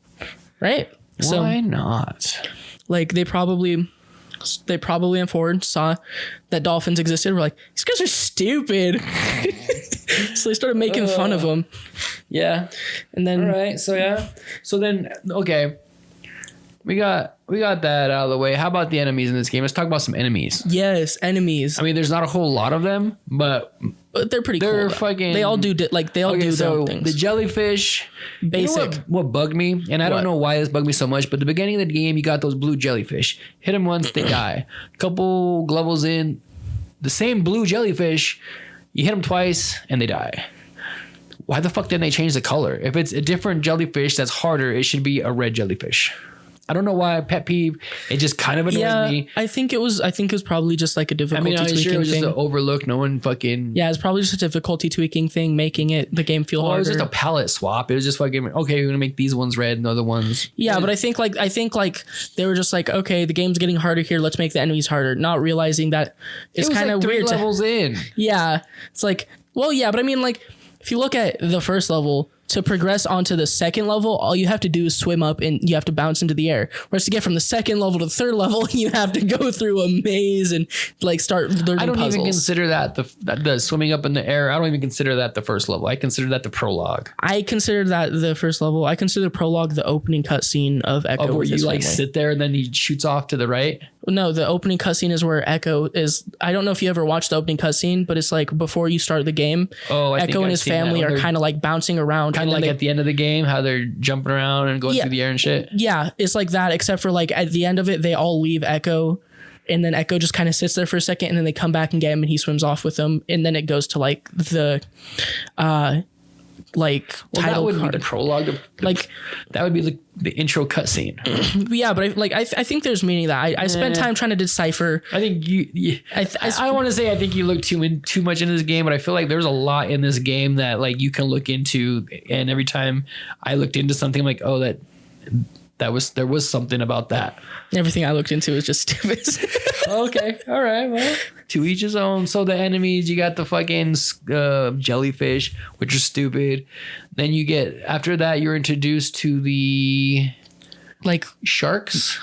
right? Why not? Like they probably in Ford saw that dolphins existed. We're like, these guys are stupid. So they started making fun of them. Yeah. And then, all right. So then, okay. We got that out of the way. How about the enemies in this game? Let's talk about some enemies. Yes, enemies. I mean, there's not a whole lot of them, but they're pretty cool. They're fucking. They all do do their own things. The jellyfish, basic. What bugged me, and I don't know why this bugged me so much, but at the beginning of the game, you got those blue jellyfish. Hit them once, they die. Couple levels in, the same blue jellyfish, you hit them twice and they die. Why the fuck didn't they change the color? If it's a different jellyfish that's harder, it should be a red jellyfish. I don't know why. Pet peeve. It just kind of annoyed me. I think it was probably just like a difficulty tweaking thing. It was just an overlook. No one fucking. Yeah, it's probably just a difficulty tweaking thing, making the game feel harder. It was just a palette swap. It was just fucking okay. We're gonna make these ones red and the other ones. Yeah, but I think they were just like, okay, the game's getting harder here. Let's make the enemies harder. Not realizing that it's kind of weird. 3 levels in. Yeah, it's like, well, yeah, but I mean, like, if you look at the first level. To progress onto the second level, all you have to do is swim up and you have to bounce into the air. Whereas to get from the second level to the third level, you have to go through a maze and like start learning puzzles. I don't even consider that the swimming up in the air. I don't even consider that the first level. I consider that the prologue. I consider that the first level. I consider the prologue the opening cutscene of Echo. Where you like sit there and then he shoots off to the right? No, the opening cutscene is where Echo is. I don't know if you ever watched the opening cutscene, but it's like before you start the game. Echo and his family are kind of like bouncing around. Kind of like at the end of the game, how they're jumping around and going through the air and shit. Yeah, it's like that, except for like at the end of it, they all leave Echo. And then Echo just kind of sits there for a second and then they come back and get him and he swims off with them. And then it goes to like the title that would card. Be the prologue. That would be the intro cutscene. Yeah, but I think there's meaning that I spent time trying to decipher. I think I want to say I think you look too much into this game, but I feel like there's a lot in this game that like you can look into. And every time I looked into something, I'm like, oh, there was something about that. Everything I looked into was just stupid. Okay, all right, well, to each his own. So the enemies, you got the fucking jellyfish, which are stupid. Then you get after that, you're introduced to the like sharks.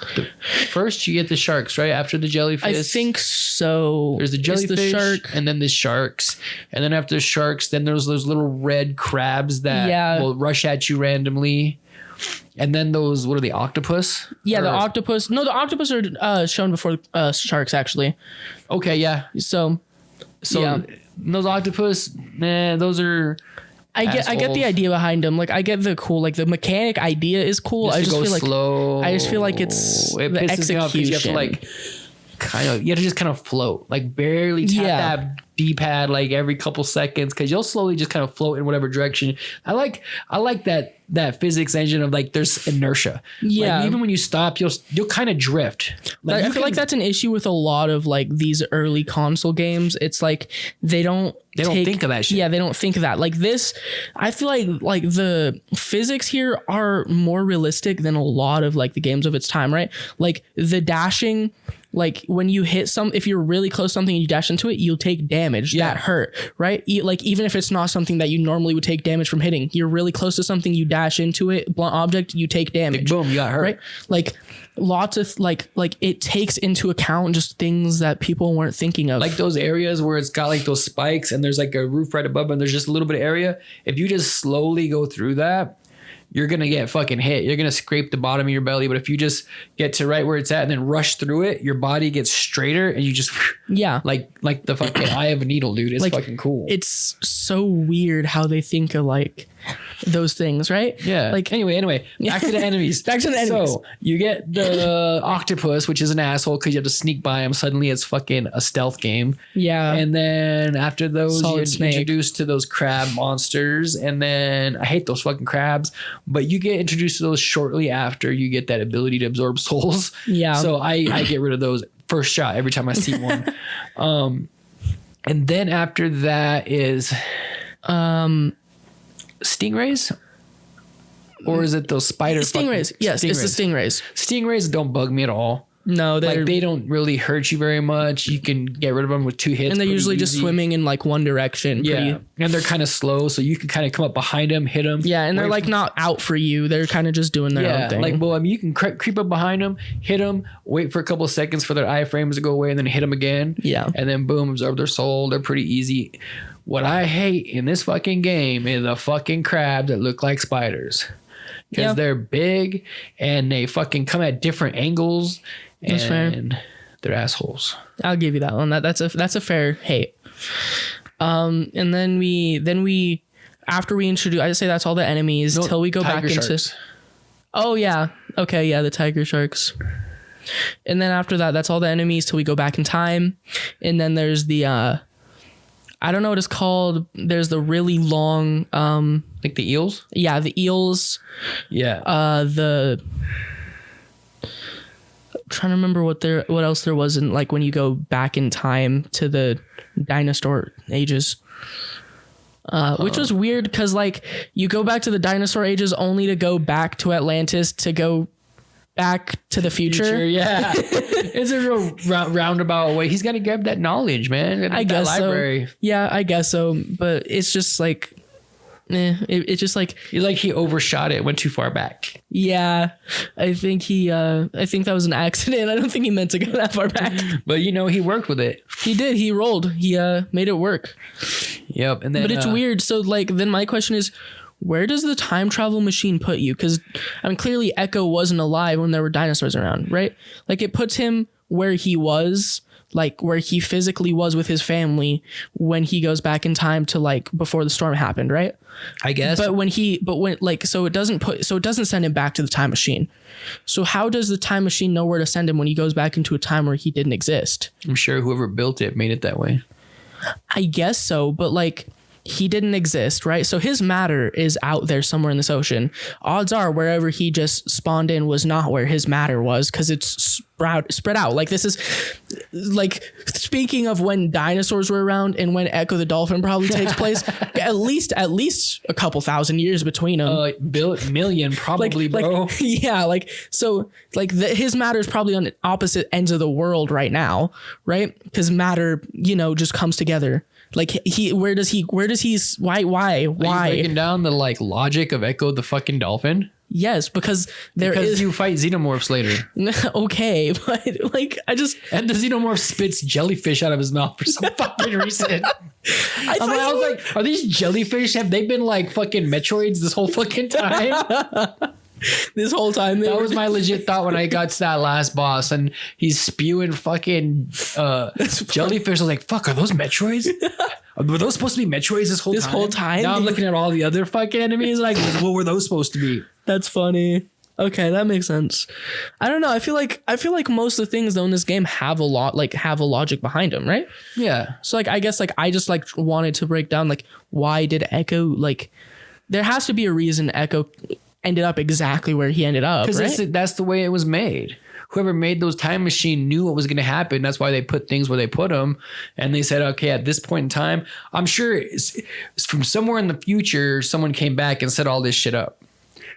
First, you get the sharks, right? After the jellyfish. I think so. There's the jellyfish, the shark, and then the sharks. And then after the sharks, then there's those little red crabs that will rush at you randomly. And then those, what are the octopus? Yeah, the octopus. No, the octopus are shown before sharks, actually. Okay, yeah. So those octopus, those are... I get the idea behind them. Like I get the cool, like the mechanic idea is cool. I just feel like slow. I just feel like it's the execution. You have to like you have to just kind of float, like barely tap that D-pad like every couple seconds, because you'll slowly just kind of float in whatever direction. I like that physics engine of like there's inertia. Yeah, like, even when you stop, you'll kind of drift. Like, I feel like that's an issue with a lot of like these early console games. It's like they don't think of that shit. Yeah, they don't think of that. Like this, I feel like the physics here are more realistic than a lot of like the games of its time, right? Like the dashing. Like when you hit if you're really close to something and you dash into it, you'll take damage. Yeah. That hurt, right? Like even if it's not something that you normally would take damage from hitting, you're really close to something, you dash into it, blunt object, you take damage. Like, boom, you got hurt. Right? Like lots of like it takes into account just things that people weren't thinking of. Like those areas where it's got like those spikes and there's like a roof right above and there's just a little bit of area. If you just slowly go through that, you're going to get fucking hit. You're going to scrape the bottom of your belly. But if you just get to right where it's at and then rush through it, your body gets straighter and you just, like the fucking eye of a needle, dude. It's like, fucking cool. It's so weird how they think of like those things, right? Yeah. Like anyway, back to the enemies. So you get the octopus, which is an asshole because you have to sneak by him. Suddenly it's fucking a stealth game. Yeah. And then after those, you're introduced to those crab monsters. And then I hate those fucking crabs, but you get introduced to those shortly after you get that ability to absorb souls. Yeah. So I get rid of those first shot every time I see one. And then after that is stingrays, or is it those spider stingrays? Yes, it's the stingrays. Stingrays don't bug me at all. No, they don't really hurt you very much. You can get rid of them with 2 hits, and they're usually just swimming in like one direction. Yeah, and they're kind of slow, so you can kind of come up behind them, hit them. Yeah, and they're like not out for you. They're kind of just doing their own thing. Like, well, I mean, you can creep up behind them, hit them, wait for a couple of seconds for their iframes to go away, and then hit them again. Yeah, and then boom, absorb their soul. They're pretty easy. What I hate in this fucking game is the fucking crabs that look like spiders. Because they're big and they fucking come at different angles. That's and they're assholes. I'll give you that one. That's a fair hate. And then we after we introduce, I just say that's all the enemies till we go back into. Oh yeah. Okay. Yeah. The tiger sharks. And then after that, that's all the enemies till we go back in time. And then there's the, I don't know what it's called. There's the really long, like the eels. Yeah, the eels. Yeah. I'm trying to remember what else there was in like when you go back in time to the dinosaur ages. Which was weird because like you go back to the dinosaur ages only to go back to Atlantis to go back to the future. Yeah. It's a real roundabout way. He's got to grab that knowledge, man. I guess library. So. Yeah, I guess so. But it's just like, it's just like he overshot it, went too far back. Yeah, I think that was an accident. I don't think he meant to go that far back. But he worked with it. He did. He rolled. He made it work. Yep. And then, but it's weird. So like, then my question is, where does the time travel machine put you? Because I mean, clearly Echo wasn't alive when there were dinosaurs around, right? Like it puts him where he was, like where he physically was with his family when he goes back in time to like before the storm happened, right? I guess. So it doesn't send him back to the time machine. So how does the time machine know where to send him when he goes back into a time where he didn't exist? I'm sure whoever built it made it that way. I guess so, but like he didn't exist, right? So his matter is out there somewhere in this ocean. Odds are wherever he just spawned in was not where his matter was because it's spread out. Like this is like speaking of when dinosaurs were around and when Ecco the Dolphin probably takes place, at least a couple thousand years between them. Million probably, bro. Yeah, like so like his matter is probably on the opposite ends of the world right now, right? Because matter, just comes together. Like why? Are you breaking down the like logic of Ecco the fucking Dolphin? Yes, because you fight xenomorphs later. Okay, but like and the xenomorph spits jellyfish out of his mouth for some fucking reason. I was like, are these jellyfish? Have they been like fucking Metroids this whole fucking time? This whole time. That was my legit thought when I got to that last boss and he's spewing fucking jellyfish. I was like, fuck, are those Metroids? Were those supposed to be Metroids this whole time? Now I'm looking at all the other fucking enemies like, what were those supposed to be? That's funny. Okay, that makes sense. I don't know. I feel like most of the things though in this game have a logic behind them, right? Yeah. So like I guess like I just like wanted to break down like why did Echo like there has to be a reason Echo ended up exactly where he ended up, right? Because that's the way it was made. Whoever made those time machine knew what was going to happen. That's why they put things where they put them. And they said, okay, at this point in time, I'm sure it's from somewhere in the future, someone came back and set all this shit up.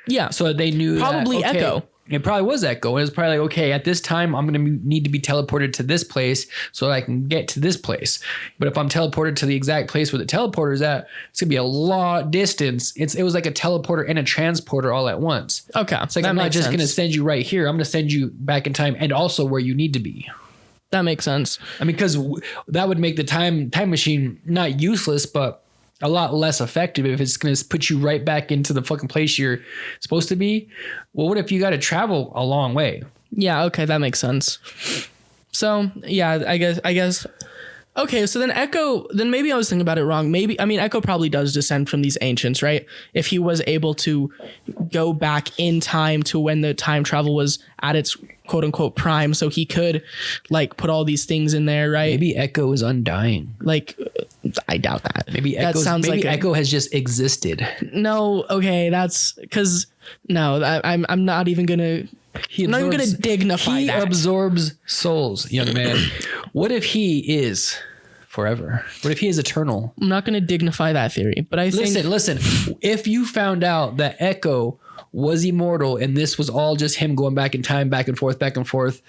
Yeah. So they knew probably that, okay, Echo. It probably was Echo. It was probably like, okay, at this time, I'm going to need to be teleported to this place so that I can get to this place. But if I'm teleported to the exact place where the teleporter is at, it's going to be a lot distance. It was like a teleporter and a transporter all at once. Okay. It's like, I'm not just going to send you right here. I'm going to send you back in time and also where you need to be. That makes sense. I mean, because that would make the time machine not useless, but a lot less effective if it's going to put you right back into the fucking place you're supposed to be. Well, what if you got to travel a long way? Yeah. Okay. That makes sense. So yeah, I guess. Okay. So then then maybe I was thinking about it wrong. Echo probably does descend from these ancients, right? If he was able to go back in time to when the time travel was at its quote unquote prime. So he could like put all these things in there, right? Maybe Echo is undying. Like, I doubt that. Maybe Echo has just existed. No, okay, that's because I'm not even gonna. I'm not even gonna dignify that. He absorbs souls, young man. What if he is forever? What if he is eternal? I'm not gonna dignify that theory, but I think. Listen. If you found out that Echo was immortal and this was all just him going back in time, back and forth,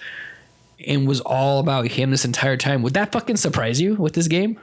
and was all about him this entire time, would that fucking surprise you with this game?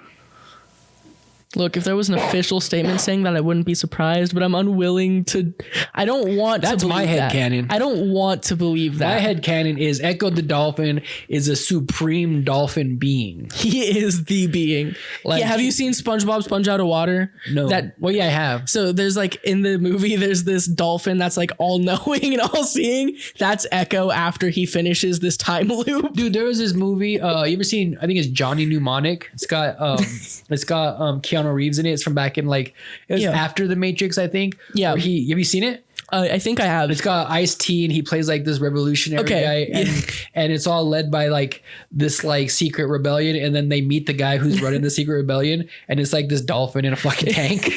Look, if there was an official statement saying that, I wouldn't be surprised, but I'm unwilling to. I don't want to believe that. That's my headcanon. I don't want to believe that. My headcanon is Ecco the Dolphin is a supreme dolphin being. He is the being. Like, yeah, have you seen SpongeBob Sponge Out of Water? No. Well, yeah, I have. So there's like in the movie, there's this dolphin that's like all knowing and all seeing. That's Echo after he finishes this time loop. Dude, there was this movie. You ever seen? I think it's Johnny Mnemonic. It's got Keanu Reeves in it. It's from back in like it was after the Matrix, I think. Yeah. Have you seen it? I think I have. It's got Ice-T and he plays like this revolutionary guy, and it's all led by like this like secret rebellion, and then they meet the guy who's running the secret rebellion, and it's like this dolphin in a fucking tank.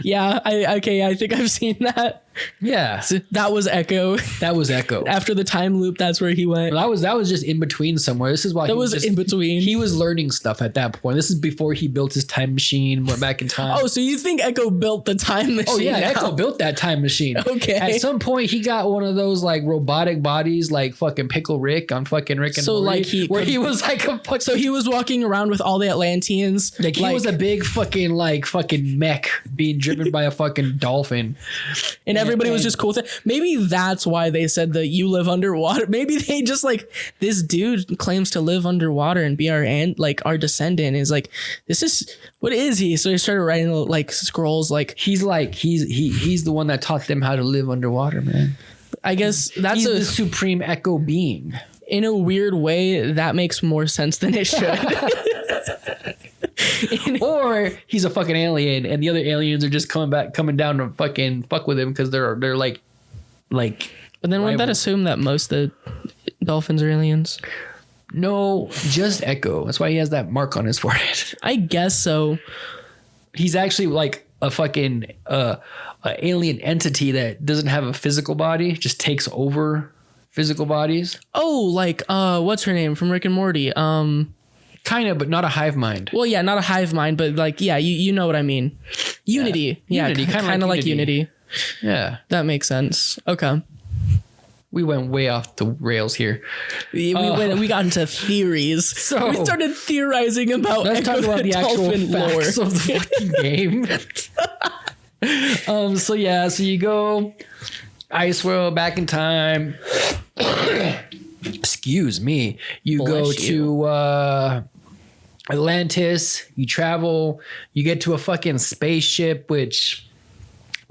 Yeah, I think I've seen that. Yeah, so that was Echo. That was Echo. After the time loop, that's where he went. Well, that was just in between somewhere. This is why that was in between. He was learning stuff at that point. This is before he built his time machine. Went back in time. Oh, so you think Echo built the time machine? Oh yeah, Echo built that time machine. Okay. At some point, he got one of those like robotic bodies, like fucking Pickle Rick on fucking Rick and Morty, like he was like a fucking. So he was walking around with all the Atlanteans. Like he was a big fucking mech being driven by a fucking dolphin, and everybody was just cool with it. Maybe that's why they said that you live underwater. Maybe they just like this dude claims to live underwater and be our descendant is like this is what is he? So they started writing like scrolls like he's the one that taught them how to live underwater, man. I guess that's the supreme Echo being. In a weird way, that makes more sense than it should. Or he's a fucking alien and the other aliens are just coming down to fucking fuck with him because they're like but then wouldn't that assume that most of the dolphins are aliens? No, just Echo. That's why he has that mark on his forehead. I guess so. He's actually like a fucking alien entity that doesn't have a physical body, just takes over physical bodies. Oh, like what's her name from Rick and Morty? Kind of, but not a hive mind. Well, yeah, not a hive mind, but like, yeah, you know what I mean. Unity. Yeah, Unity, kind of like Unity. Yeah. That makes sense. Okay. We went way off the rails here. We got into theories. So we started theorizing about let's talk about the actual facts lore of the fucking game. So you go ice world back in time. Excuse me. You go to Atlantis, you travel, you get to a fucking spaceship, which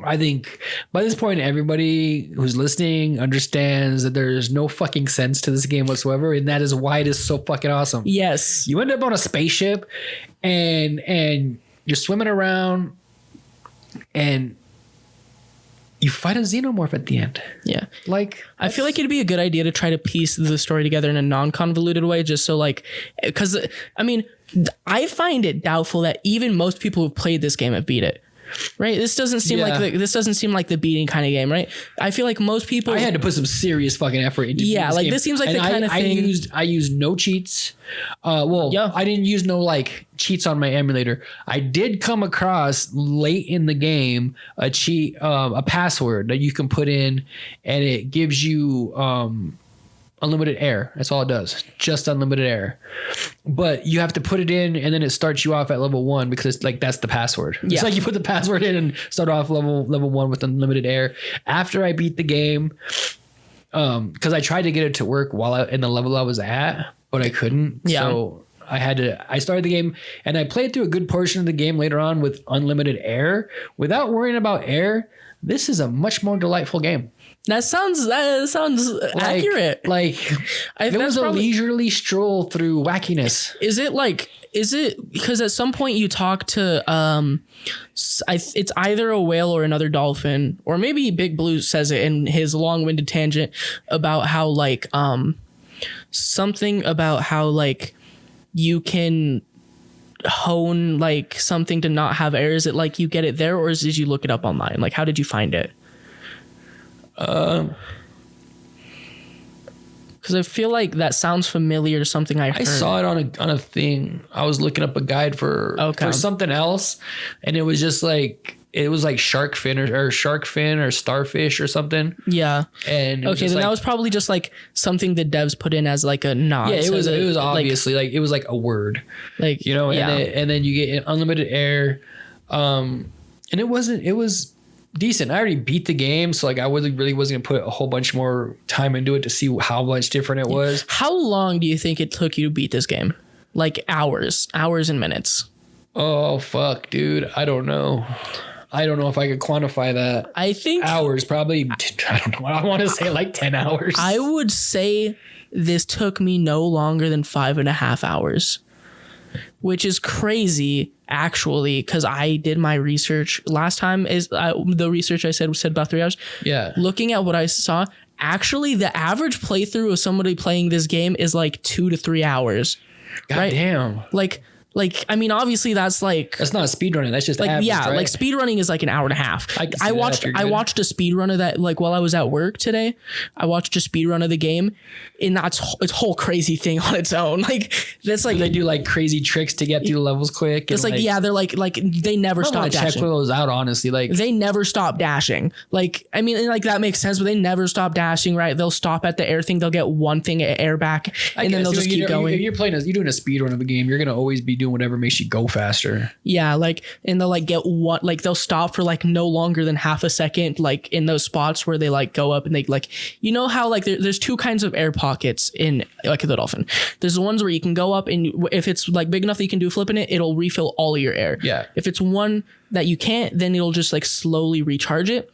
I think by this point everybody who's listening understands that there's no fucking sense to this game whatsoever, and that is why it is so fucking awesome. Yes. You end up on a spaceship and you're swimming around and you fight a xenomorph at the end. Yeah. Like, I feel like it'd be a good idea to try to piece the story together in a non-convoluted way, just so like, because I mean, I find it doubtful that even most people who've played this game have beat it. Right. This doesn't seem like the beating kind of game. Right. I feel like most people. I had to put some serious fucking effort into. Yeah. Like game. This seems like the kind of thing. I used no cheats. I didn't use no like cheats on my emulator. I did come across late in the game a cheat, a password that you can put in, and it gives you unlimited air. That's all it does. Just unlimited air. But you have to put it in and then it starts you off at level 1 because it's like that's the password. Yeah. It's like you put the password in and start off level 1 with unlimited air. After I beat the game, because I tried to get it to work while in the level I was at, but I couldn't. Yeah. So I started the game and I played through a good portion of the game later on with unlimited air. Without worrying about air, this is a much more delightful game. That sounds accurate. Like it was a leisurely stroll through wackiness. Is it because at some point you talk to it's either a whale or another dolphin, or maybe Big Blue says it in his long-winded tangent about how like something about how like you can hone like something to not have air. Is it like you get it there, or did you look it up online? Like how did you find it? Because I feel like that sounds familiar to something I heard. I saw it on a thing. I was looking up a guide for something else, and it was just like shark fin or starfish or something. Yeah. And okay, then that was probably just like something the devs put in as like a nod. Yeah, it was obviously like it was like a word, like and then you get unlimited air, and it was decent. I already beat the game, so like I really wasn't gonna put a whole bunch more time into it to see how much different it was. How long do you think it took you to beat this game? Like hours and minutes. Oh fuck, dude! I don't know if I could quantify that. I think hours, probably. I don't know. I want to say like 10 hours. I would say this took me no longer than 5.5 hours, which is crazy. Actually, because I did my research last time, the research I said about 3 hours. Yeah. Looking at what I saw, actually, the average playthrough of somebody playing this game is like 2 to 3 hours. God damn. Like, I mean, obviously that's not speedrunning. That's just like, average, yeah, right? like speedrunning is like an hour and a half. I watched a speedrun of that, like while I was at work today. I watched a speedrun of the game, and it's a whole crazy thing on its own. Like that's like they do like crazy tricks to get through the levels quick. It's like yeah, they're like they never stop dashing. Check those out, honestly. Like they never stop dashing. Like I mean, like that makes sense, but they never stop dashing. Right? They'll stop at the air thing. They'll get one thing at air back, and then they'll just keep going. If you're doing a speedrun of a game, you're gonna always be doing whatever makes you go faster. Yeah, like and they'll like get one, like they'll stop for like no longer than half a second, like in those spots where they like go up and they like, you know how like there's two kinds of air pockets in Ecco the Dolphin. There's the ones where you can go up and if it's like big enough that you can do flipping it, it'll refill all of your air. Yeah. If it's one that you can't, then it'll just like slowly recharge it.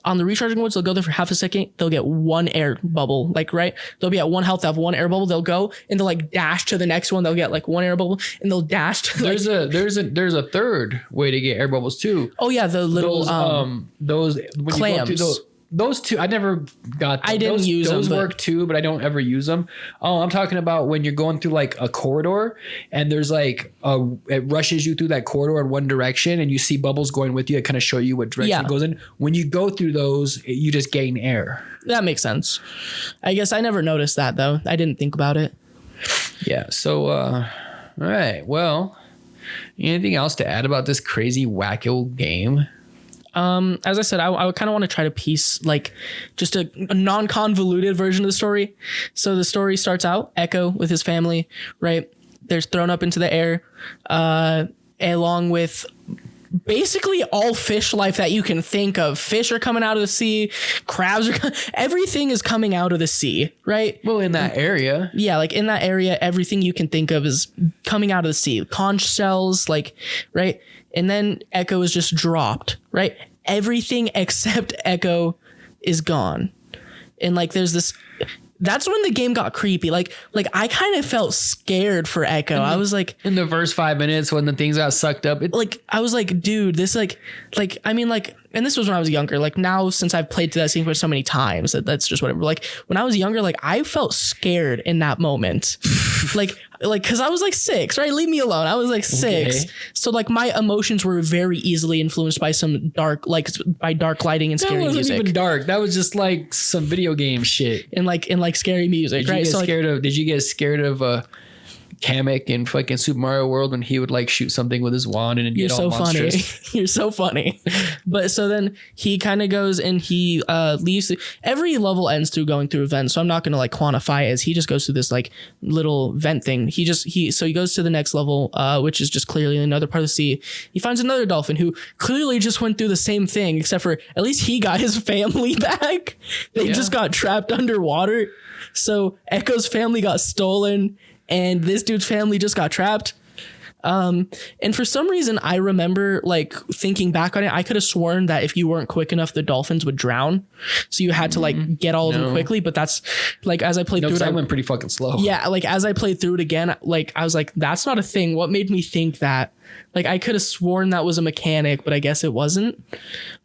On the recharging ones, they'll go there for half a second. They'll get one air bubble, like, right? They'll be at one health, have one air bubble. They'll go and they'll like dash to the next one. They'll get like one air bubble and they'll dash to there's a third way to get air bubbles too. Oh yeah, the little those when clams. You go those two, I never got them. I didn't use them. Those work too, but I don't ever use them. Oh, I'm talking about when you're going through like a corridor and there's like it rushes you through that corridor in one direction and you see bubbles going with you. It kind of show you what direction it goes in. When you go through those, you just gain air. That makes sense. I guess I never noticed that though. I didn't think about it. Yeah. So, all right. Well, anything else to add about this crazy wacko game? As I said, I kind of want to try to piece like just a non-convoluted version of the story. So the story starts out Echo with his family, right? They're thrown up into the air, along with basically all fish life that you can think of. Fish are coming out of the sea, crabs are everything is coming out of the sea, right? Well, in that area. Yeah, like in that area, everything you can think of is coming out of the sea. Conch shells, like, right? And then Echo is just dropped, right? Everything except Echo is gone. And like there's this, that's when the game got creepy. Like I kind of felt scared for Echo. I was like, in the first 5 minutes when the things got sucked up, I was like, dude, this I mean, like, and this was when I was younger. Like now, since I've played to that sequence so many times, that's just whatever. Like when I was younger, like I felt scared in that moment. like because I was like 6, right? Leave me alone. I was like 6. Okay. So like my emotions were very easily influenced by some dark lighting and scary music. That wasn't even dark. That was just like some video game shit. And like scary music, right? Did you get scared of Kamek in fucking Super Mario World when he would like shoot something with his wand and it'd get all monstrous? You're so funny. But so then he kind of goes and he leaves. Every level ends through going through a vent, so I'm not gonna like quantify it as he just goes through this like little vent thing. He goes to the next level, which is just clearly another part of the sea. He finds another dolphin who clearly just went through the same thing, except for at least he got his family back. They just got trapped underwater. So Echo's family got stolen. And this dude's family just got trapped. And for some reason, I remember like thinking back on it, I could have sworn that if you weren't quick enough, the dolphins would drown. So you had to like get all of them quickly. But that's like, as I played through it, I went pretty fucking slow. Yeah. Like as I played through it again, like I was like, that's not a thing. What made me think that? Like I could have sworn that was a mechanic, but I guess it wasn't.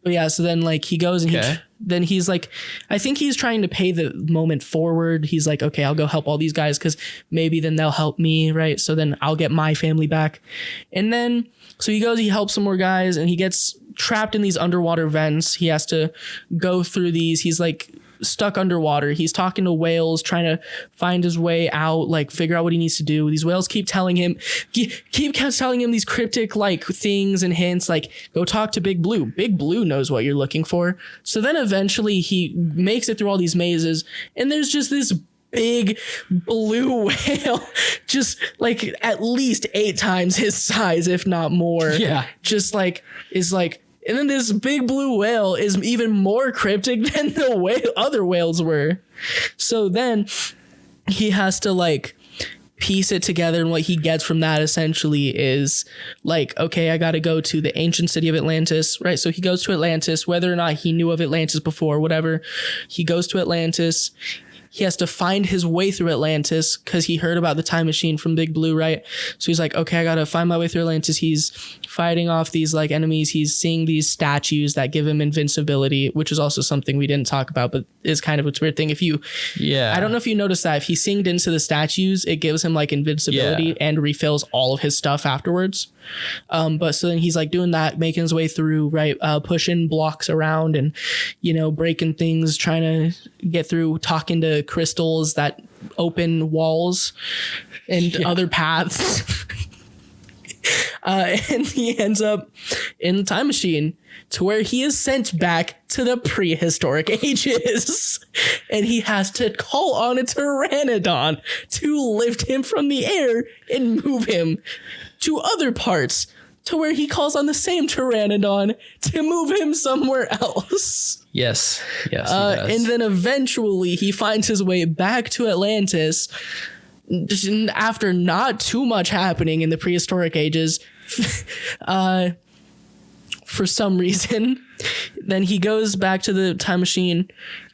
But yeah, so then like he goes and then he's like, I think he's trying to pay the moment forward. He's like, okay, I'll go help all these guys because maybe then they'll help me, right? So then I'll get my family back. And then so he goes, he helps some more guys and he gets trapped in these underwater vents. He has to go through these. He's like stuck underwater. He's talking to whales, trying to find his way out, like figure out what he needs to do. These whales keep telling him these cryptic like things and hints, like go talk to Big Blue. Big Blue knows what you're looking for. So then eventually he makes it through all these mazes and there's just this big blue whale, just like at least 8 times his size, if not more. Yeah. Just like is like. And then this big blue whale is even more cryptic than the other whales were. So then he has to like piece it together. And what he gets from that essentially is like, okay, I got to go to the ancient city of Atlantis, right? So he goes to Atlantis, whether or not he knew of Atlantis before, whatever. He goes to Atlantis. He has to find his way through Atlantis because he heard about the time machine from Big Blue, right? So he's like, okay, I got to find my way through Atlantis. He's fighting off these like enemies. He's seeing these statues that give him invincibility, which is also something we didn't talk about, but is kind of a weird thing. I don't know if you noticed that if he singed into the statues, it gives him like invincibility and refills all of his stuff afterwards. But so then he's like doing that, making his way through, right? Pushing blocks around and, breaking things, trying to get through, talking to crystals that open walls and other paths. And he ends up in the time machine to where he is sent back to the prehistoric ages. And he has to call on a pteranodon to lift him from the air and move him to other parts, to where he calls on the same pteranodon to move him somewhere else. Yes. And then eventually he finds his way back to Atlantis after not too much happening in the prehistoric ages. For some reason. Then he goes back to the time machine,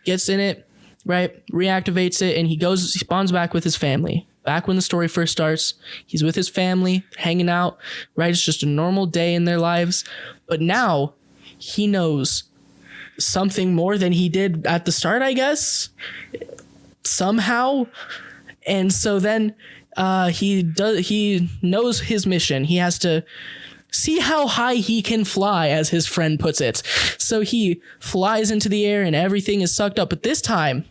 gets in it, right? Reactivates it, and he spawns back with his family. Back when the story first starts, he's with his family, hanging out, right? It's just a normal day in their lives. But now he knows something more than he did at the start, I guess, somehow. And so then he knows his mission. He has to see how high he can fly, as his friend puts it. So he flies into the air and everything is sucked up. But this time,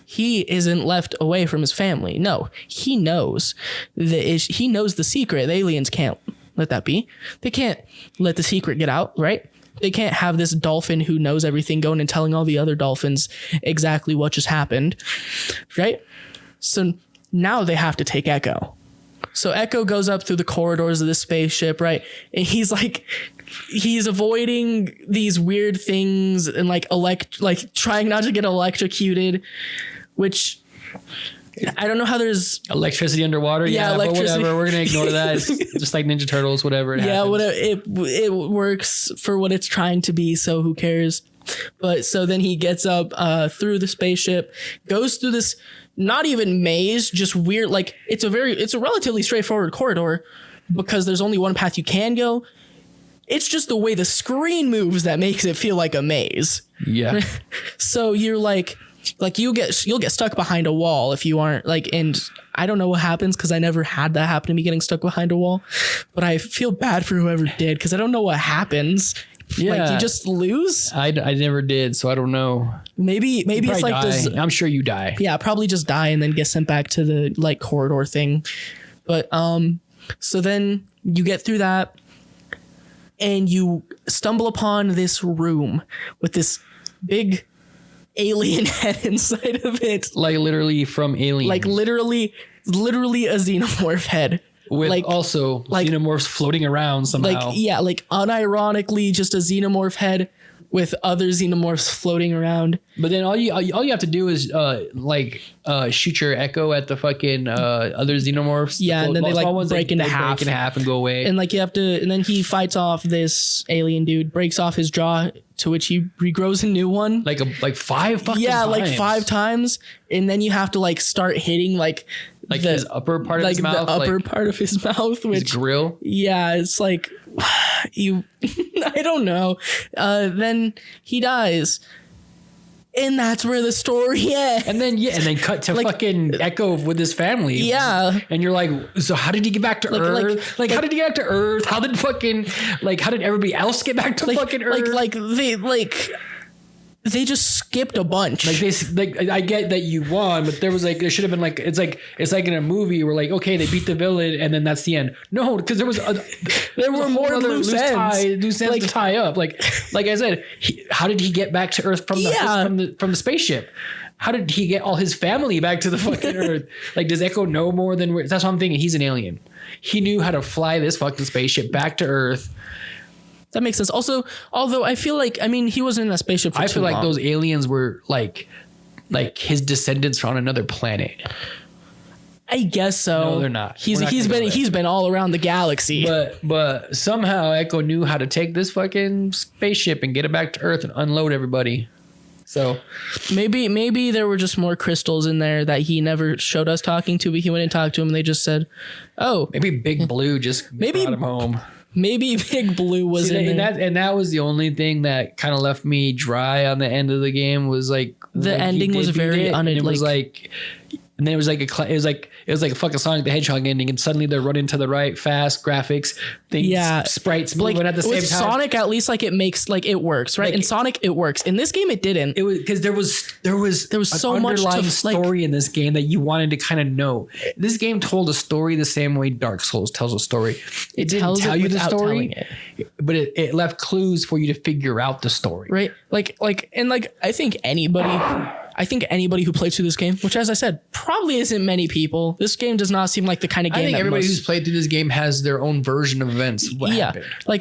he isn't left away from his family. No, he knows he knows the secret. The aliens can't let that be. They can't let the secret get out, right? They can't have this dolphin who knows everything going and telling all the other dolphins exactly what just happened, right? So now they have to take Echo. So Echo goes up through the corridors of the spaceship, right? And he's avoiding these weird things and like trying not to get electrocuted, which I don't know how there's electricity underwater. Yeah, electricity. But whatever. We're gonna ignore that. It's just like Ninja Turtles, whatever. Whatever. It works for what it's trying to be. So who cares? But so then he gets up through the spaceship, goes through this not even maze, just weird. Like it's a relatively straightforward corridor because there's only one path you can go. It's just the way the screen moves that makes it feel like a maze. Yeah. So you're like you'll get stuck behind a wall if you aren't and I don't know what happens because I never had that happen to me getting stuck behind a wall, but I feel bad for whoever did because I don't know what happens. Yeah. You just lose. I never did, so I don't know. Maybe it's like this. I'm sure you die. Yeah, probably just die and then get sent back to the corridor thing. But so then you get through that and you stumble upon this room with this big alien head inside of it. Like literally from Alien. Like literally a xenomorph head. With also xenomorphs floating around somehow. Unironically just a xenomorph head with other xenomorphs floating around. But then all you have to do is shoot your Echo at the fucking other xenomorphs. Yeah, and then they break into half and go away. And and then he fights off this alien dude, breaks off his jaw, to which he regrows a new one. Like 5 fucking times. Like 5 times. And then you have to start hitting his upper part of his mouth. The upper part of his mouth, which his grill. Yeah, it's like you I don't know. Then he dies. And that's where the story ends. And then cut to fucking Echo with his family. Yeah. And you're like, so how did he get back to Earth? How did he get back to Earth? How did how did everybody else get back to fucking Earth? They just skipped a bunch. I get that you won, but there should have been it's like in a movie where okay, they beat the villain and then that's the end. No, because there were more loose ends to tie up. Like I said, how did he get back to Earth from the spaceship? How did he get all his family back to the fucking Earth? Does Echo know more than that's what I'm thinking? He's an alien. He knew how to fly this fucking spaceship back to Earth. That makes sense. Also, although I feel he wasn't in that spaceship for too long. I feel those aliens were like his descendants on another planet. I guess so. No, they're not. He's been all around the galaxy. But somehow Echo knew how to take this fucking spaceship and get it back to Earth and unload everybody. So maybe there were just more crystals in there that he never showed us talking to, but he went and talked to him and they just said, "Oh, maybe Big Blue just brought him home." Maybe Big Blue was in there. And that was the only thing that kind of left me dry on the end of the game was the ending was very it was and then it was like a fucking Sonic the Hedgehog ending, and suddenly they're running to the right, fast graphics, things, sprites moving at the same time. With Sonic, at least it makes it works, right? In Sonic, it works. In this game, it didn't. It was because there was so much story in this game that you wanted to kind of know. This game told a story the same way Dark Souls tells a story. It didn't tell you the story, but it left clues for you to figure out the story, right? I think anybody who plays through this game, which as I said, probably isn't many people. This game does not seem like the kind of game. I think everybody who's played through this game has their own version of events. What happened? I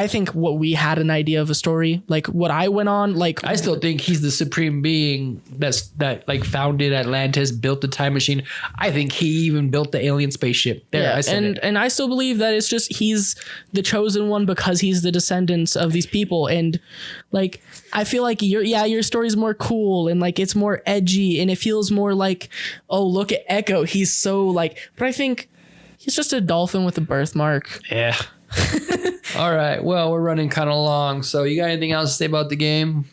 think what we had an idea of a story, what I went on, I still think he's the supreme being that founded Atlantis, built the time machine. I think he even built the alien spaceship. And I still believe that it's just he's the chosen one because he's the descendants of these people. And I feel like your story's more cool and it's more edgy and it feels more oh, look at Echo. He's so but I think he's just a dolphin with a birthmark. Yeah. All right. Well, we're running kind of long. So you got anything else to say about the game?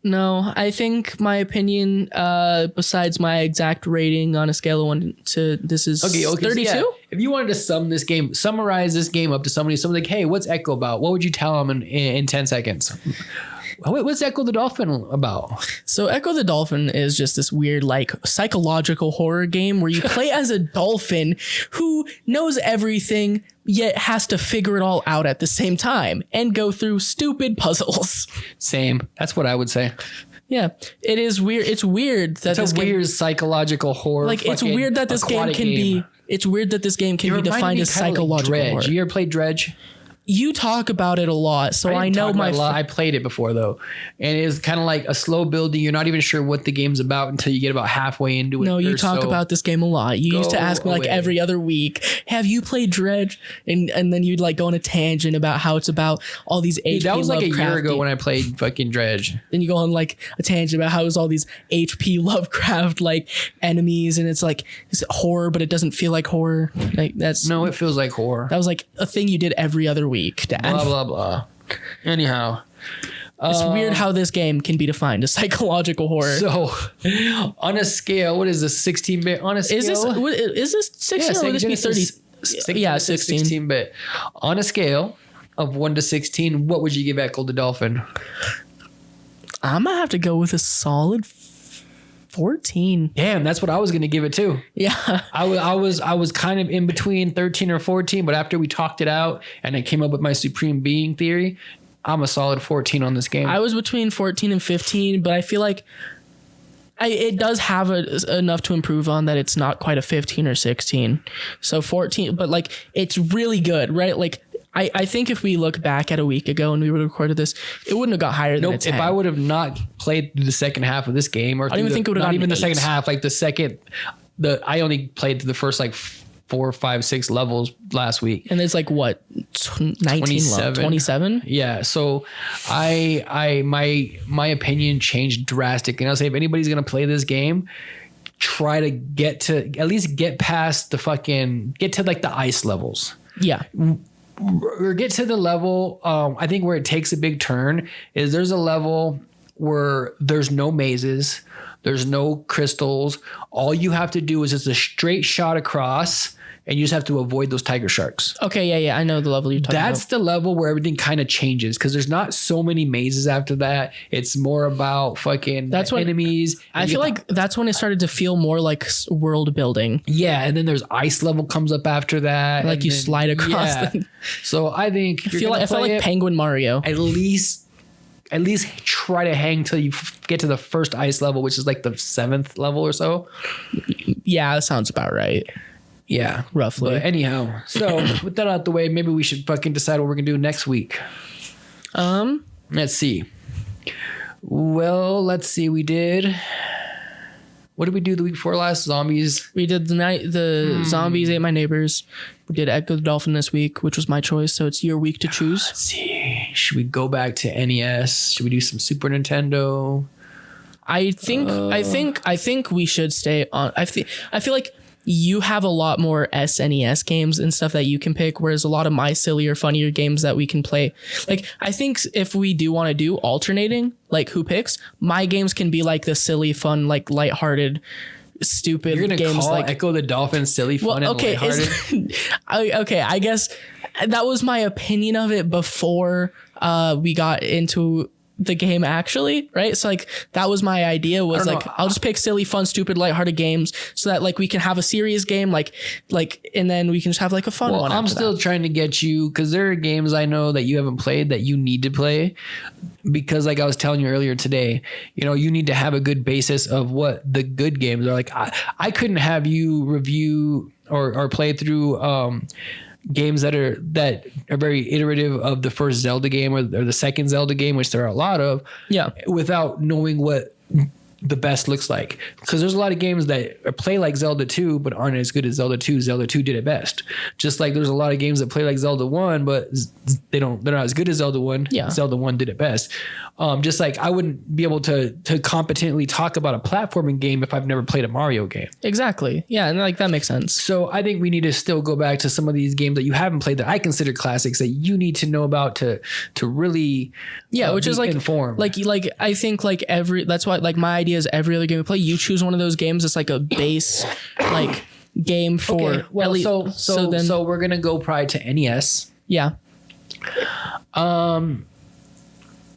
No, I think my opinion, besides my exact rating on a scale of 1 to this is 32. So if you wanted to summarize this game up to someone's hey, what's Echo about? What would you tell them in 10 seconds? What's Ecco the Dolphin about? So Ecco the Dolphin is just this weird psychological horror game where you play as a dolphin who knows everything yet has to figure it all out at the same time and go through stupid puzzles. Same. That's what I would say. Yeah, it is weird. It's weird that It's a weird psychological horror. Like, it's weird that this game can be. It's weird that this game can be defined as psychological horror. You ever played Dredge? You talk about it a lot, so I know I played it before though, and it's kind of like a slow building. You're not even sure what the game's about until you get about halfway into it. No, you talk about this game a lot. You used to ask me like every other week, "Have you played Dredge?" And then you'd like go on a tangent about how it's about all these HP. That was like a year ago when I played fucking Dredge. Then you go on like a tangent about how it's all these HP Lovecraft like enemies, and it's like it's horror, but it doesn't feel like horror. Like it feels like horror. That was like a thing you did every other week. Dad. Blah blah blah. Anyhow, it's weird how this game can be defined as psychological horror. So, on a scale, what is this? 16-bit on a scale? Is this 16 or would this be 30? Yeah, 16-bit. On a scale of 1 to 16, what would you give Ecco the Dolphin? I'm gonna have to go with a solid 14. Damn, that's what I was gonna give it too. Yeah, I was kind of in between 13 or 14, but after we talked it out and I came up with my supreme being theory, I'm a solid 14 on this game. I was between 14 and 15, but I feel like it does have enough to improve on that it's not quite a 15 or 16. So 14, but like it's really good, right? Like I think if we look back at a week ago and we would have recorded this, it wouldn't have got higher than a 10. If I would have not played the second half of this game, or I don't even think it would have not even the 8. second half, like I only played the first like 4, 5, 6 levels last week. And it's like what, 27? Yeah. So my opinion changed drastically. And I'll say if anybody's gonna play this game, try to at least get past get to like the ice levels. Yeah. Or get to the level, I think where it takes a big turn is there's a level where there's no mazes, there's no crystals. All you have to do is just a straight shot across, and you just have to avoid those tiger sharks. Okay, yeah, I know the level you're talking about. That's the level where everything kind of changes because there's not so many mazes after that. It's more about fucking enemies. I feel like that's when it started to feel more like world building. Yeah, and then there's ice level comes up after that. Like you slide across. Yeah. So I think I felt like Penguin Mario. At least try to hang till you get to the first ice level, which is like the 7th level or so. Yeah, that sounds about right. Yeah, roughly. But anyhow, so with that out the way, maybe we should fucking decide what we're gonna do next week. Let's see. Well, let's see. What did we do the week before last? Zombies. We did the Zombies Ate My Neighbors. We did Ecco the Dolphin this week, which was my choice. So it's your week to choose. Let's see. Should we go back to NES? Should we do some Super Nintendo? I think we should stay on. I feel like you have a lot more SNES games and stuff that you can pick, whereas a lot of my sillier, funnier games that we can play. Like, I think if we do want to do alternating, like who picks, my games can be like the silly, fun, like lighthearted, stupid You're gonna games. Call like Ecco the Dolphin silly, fun, and lighthearted? Okay, I guess that was my opinion of it before we got into the game actually, right? So like that was my idea, was like I'll just pick silly, fun, stupid, lighthearted games so that like we can have a serious game like and then we can just have like a fun one. I'm still trying to get you, because there are games I know that you haven't played that you need to play, because like I was telling you earlier today, you need to have a good basis of what the good games are. Like I couldn't have you review or play through games that are very iterative of the first Zelda game or the second Zelda game, which there are a lot of, without knowing what the best looks like. Because there's a lot of games that play like Zelda 2 but aren't as good as Zelda 2. Zelda 2 did it best. Just like there's a lot of games that play like Zelda 1 but they're not as good as Zelda 1. Zelda 1 did it best. Just like I wouldn't be able to competently talk about a platforming game if I've never played a Mario game. Exactly. Yeah, and like that makes sense. So I think we need to still go back to some of these games that you haven't played that I consider classics that you need to know about to really which is like informed. Like I think like that's why like my idea is every other game we play, you choose one of those games that's like a base like game for. Okay. Well, so we're gonna go probably to NES. Yeah.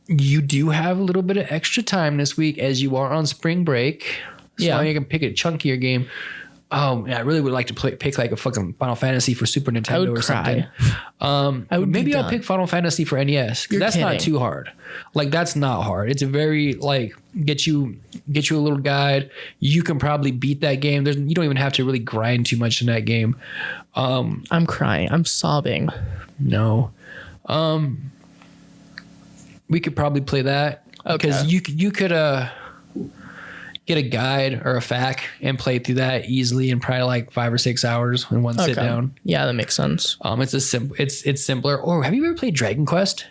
You do have a little bit of extra time this week as you are on spring break. So you can pick a chunkier game. Oh, yeah, I really would like to pick like a fucking Final Fantasy for Super Nintendo or something. Maybe I'll pick Final Fantasy for NES. That's not too hard. Like that's not hard. It's a very like get you a little guide. You can probably beat that game. You don't even have to really grind too much in that game. I'm crying. I'm sobbing. No. We could probably play that because you could get a guide or a FAQ and play through that easily in probably like 5 or 6 hours in one sit down. Yeah, that makes sense. It's simpler. Or have you ever played Dragon Quest?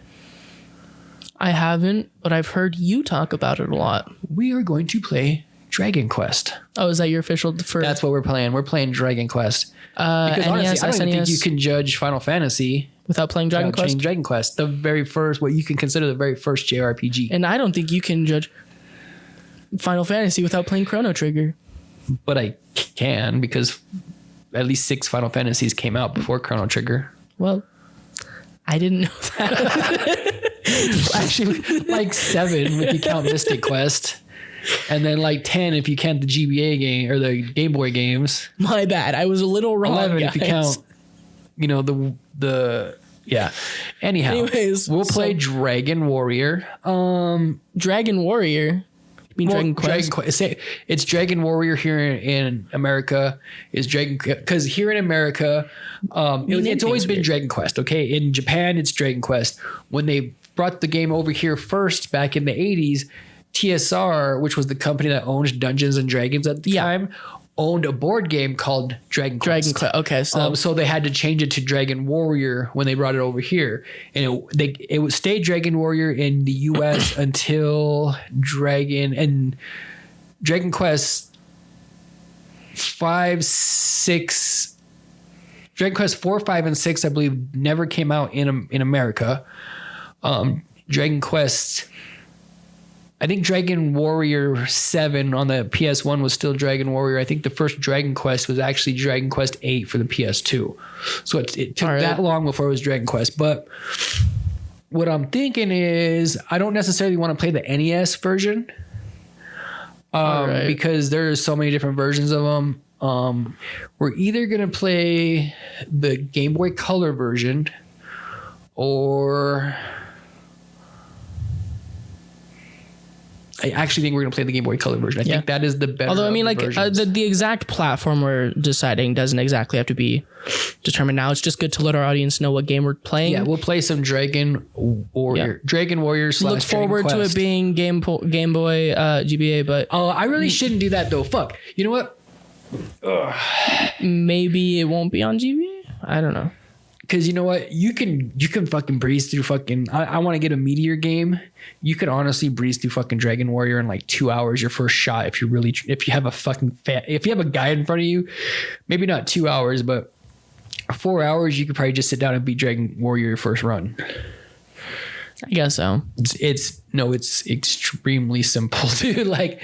I haven't, but I've heard you talk about it a lot. We are going to play Dragon Quest. Oh, is that your official? That's what we're playing. We're playing Dragon Quest. Because honestly, I don't even think you can judge Final Fantasy without playing Dragon Quest. Dragon Quest, the very first, what you can consider the very first JRPG. And I don't think you can judge Final Fantasy without playing Chrono Trigger. But I can, because at least 6 Final Fantasies came out before Chrono Trigger. Well, I didn't know that. Actually, like 7 if you count Mystic Quest. And then like 10 if you count the GBA game or the Game Boy games. My bad. I was a little wrong. 11 guys. if you count, the yeah. Anyhow, anyways, we'll play Dragon Warrior. Dragon Warrior. You mean Dragon Quest? It's Dragon Warrior here in America. Is Dragon because here in America, it's always been Dragon Quest. Okay, in Japan it's Dragon Quest. When they brought the game over here first back in the 80s, TSR, which was the company that owned Dungeons and Dragons at the time, owned a board game called Dragon Quest. Okay, so they had to change it to Dragon Warrior when they brought it over here, and it would stay Dragon Warrior in the U.S. until Dragon Quest 5, 6, Dragon Quest 4, 5, and 6, I believe, never came out in America. Dragon Quest. I think Dragon Warrior 7 on the PS1 was still Dragon Warrior. I think the first Dragon Quest was actually Dragon Quest 8 for the PS2. So it took that long before it was Dragon Quest. But what I'm thinking is I don't necessarily want to play the NES version because there's so many different versions of them. We're either going to play the Game Boy Color version or... I actually think we're going to play the Game Boy Color version. I think that is the better. Although, I mean, like the exact platform we're deciding doesn't exactly have to be determined now. It's just good to let our audience know what game we're playing. Yeah, we'll play some Dragon Warrior. Yeah. Dragon Warrior / Look forward to it being Game Boy GBA, but... Oh, I really shouldn't do that, though. Fuck. You know what? Maybe it won't be on GBA? I don't know. Because you know what? You can fucking breeze through fucking... I want to get a Meteor game. You could honestly breeze through fucking Dragon Warrior in like 2 hours, your first shot. If you have a fucking... if you have a guy in front of you, maybe not 2 hours, but 4 hours, you could probably just sit down and beat Dragon Warrior your first run. I guess so. It's extremely simple, dude. Like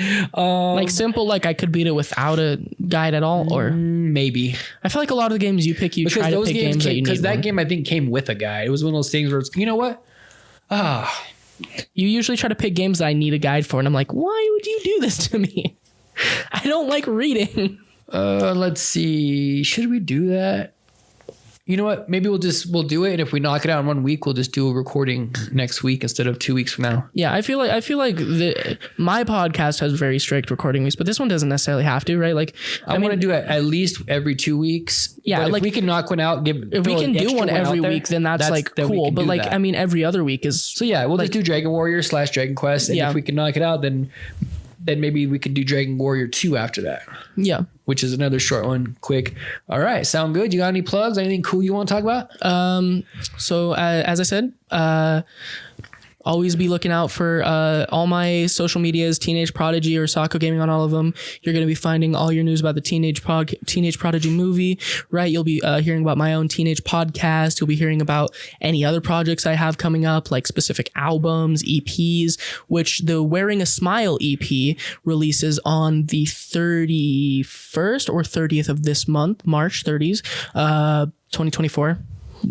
simple, like I could beat it without a guide at all, or maybe. I feel like a lot of the games you pick, try to pick games that you need. Because that game I think came with a guide. It was one of those things where it's, you know what? You usually try to pick games that I need a guide for, and I'm like, why would you do this to me? I don't like reading. Let's see. Should we do that? You know what? Maybe we'll do it, and if we knock it out in 1 week, we'll just do a recording next week instead of 2 weeks from now. Yeah, I feel like my podcast has very strict recording weeks, but this one doesn't necessarily have to, right? Like, I want to do it at least every 2 weeks. Yeah, but like if we can knock one out, if we can do one every week, then that's like cool. But like, I mean, every other week is so. Yeah, we'll just do Dragon Warrior / Dragon Quest, and if we can knock it out, then maybe we could do Dragon Warrior 2 after that. Yeah. Which is another short one, quick. All right, sound good? You got any plugs? Anything cool you want to talk about? So as I said, always be looking out for all my social medias, Teenage Prodigy or Socko Gaming on all of them. You're going to be finding all your news about the Teenage Prodigy movie, right? You'll be hearing about my own Teenage podcast. You'll be hearing about any other projects I have coming up, like specific albums, EPs, which the Wearing a Smile EP releases on the 31st or 30th of this month, March 30th, 2024.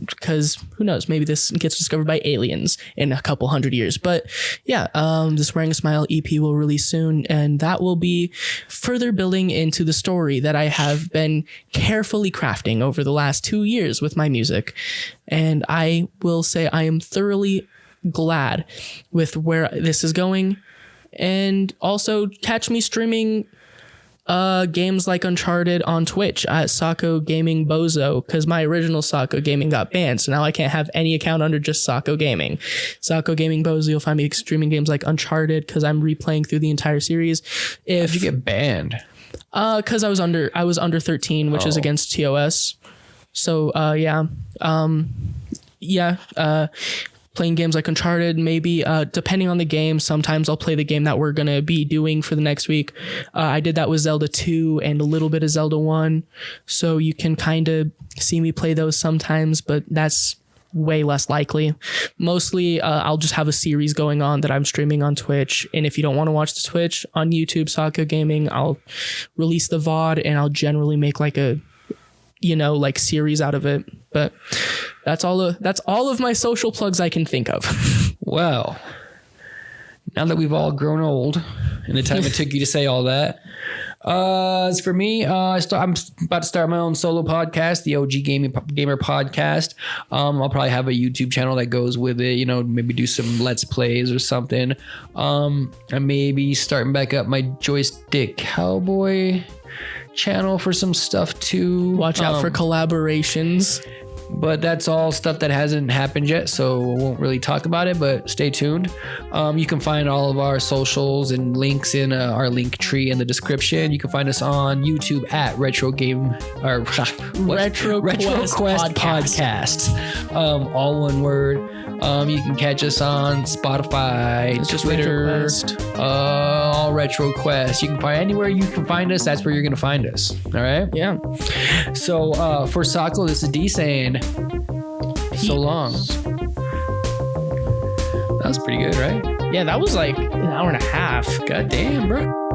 because who knows, maybe this gets discovered by aliens in a couple hundred years. But yeah, this Wearing a Smile EP will release soon, and that will be further building into the story that I have been carefully crafting over the last 2 years with my music. And I will say I am thoroughly glad with where this is going. And also catch me streaming games like Uncharted on Twitch at Sako Gaming Bozo, because my original Sako Gaming got banned, so now I can't have any account under just Sako Gaming. Sako Gaming Bozo, you'll find me streaming games like Uncharted because I'm replaying through the entire series. How'd you get banned? Because I was under 13, which is against TOS. So playing games like Uncharted, maybe depending on the game. Sometimes I'll play the game that we're going to be doing for the next week. I did that with Zelda 2 and a little bit of Zelda 1. So you can kind of see me play those sometimes, but that's way less likely. Mostly I'll just have a series going on that I'm streaming on Twitch. And if you don't want to watch the Twitch, on YouTube, Saka Gaming, I'll release the VOD and I'll generally make like a series out of it. But that's all of my social plugs I can think of. Well, now that we've all grown old and the time it took you to say all that, as for me, I'm about to start my own solo podcast, the OG Gamer Podcast. I'll probably have a YouTube channel that goes with it, maybe do some Let's Plays or something. I may be starting back up my Joystick Cowboy channel for some stuff too. Watch out for collaborations. But that's all stuff that hasn't happened yet, so we won't really talk about it, but stay tuned. You can find all of our socials and links in our link tree in the description. You can find us on YouTube at RetroQuest Podcast. All one word. You can catch us on Spotify, it's Twitter, RetroQuest. All RetroQuest. You can find anywhere you can find us. That's where you're going to find us. All right? Yeah. So for Sako, this is D saying so long. That was pretty good, right? Yeah, that was like an hour and a half. God damn, bro.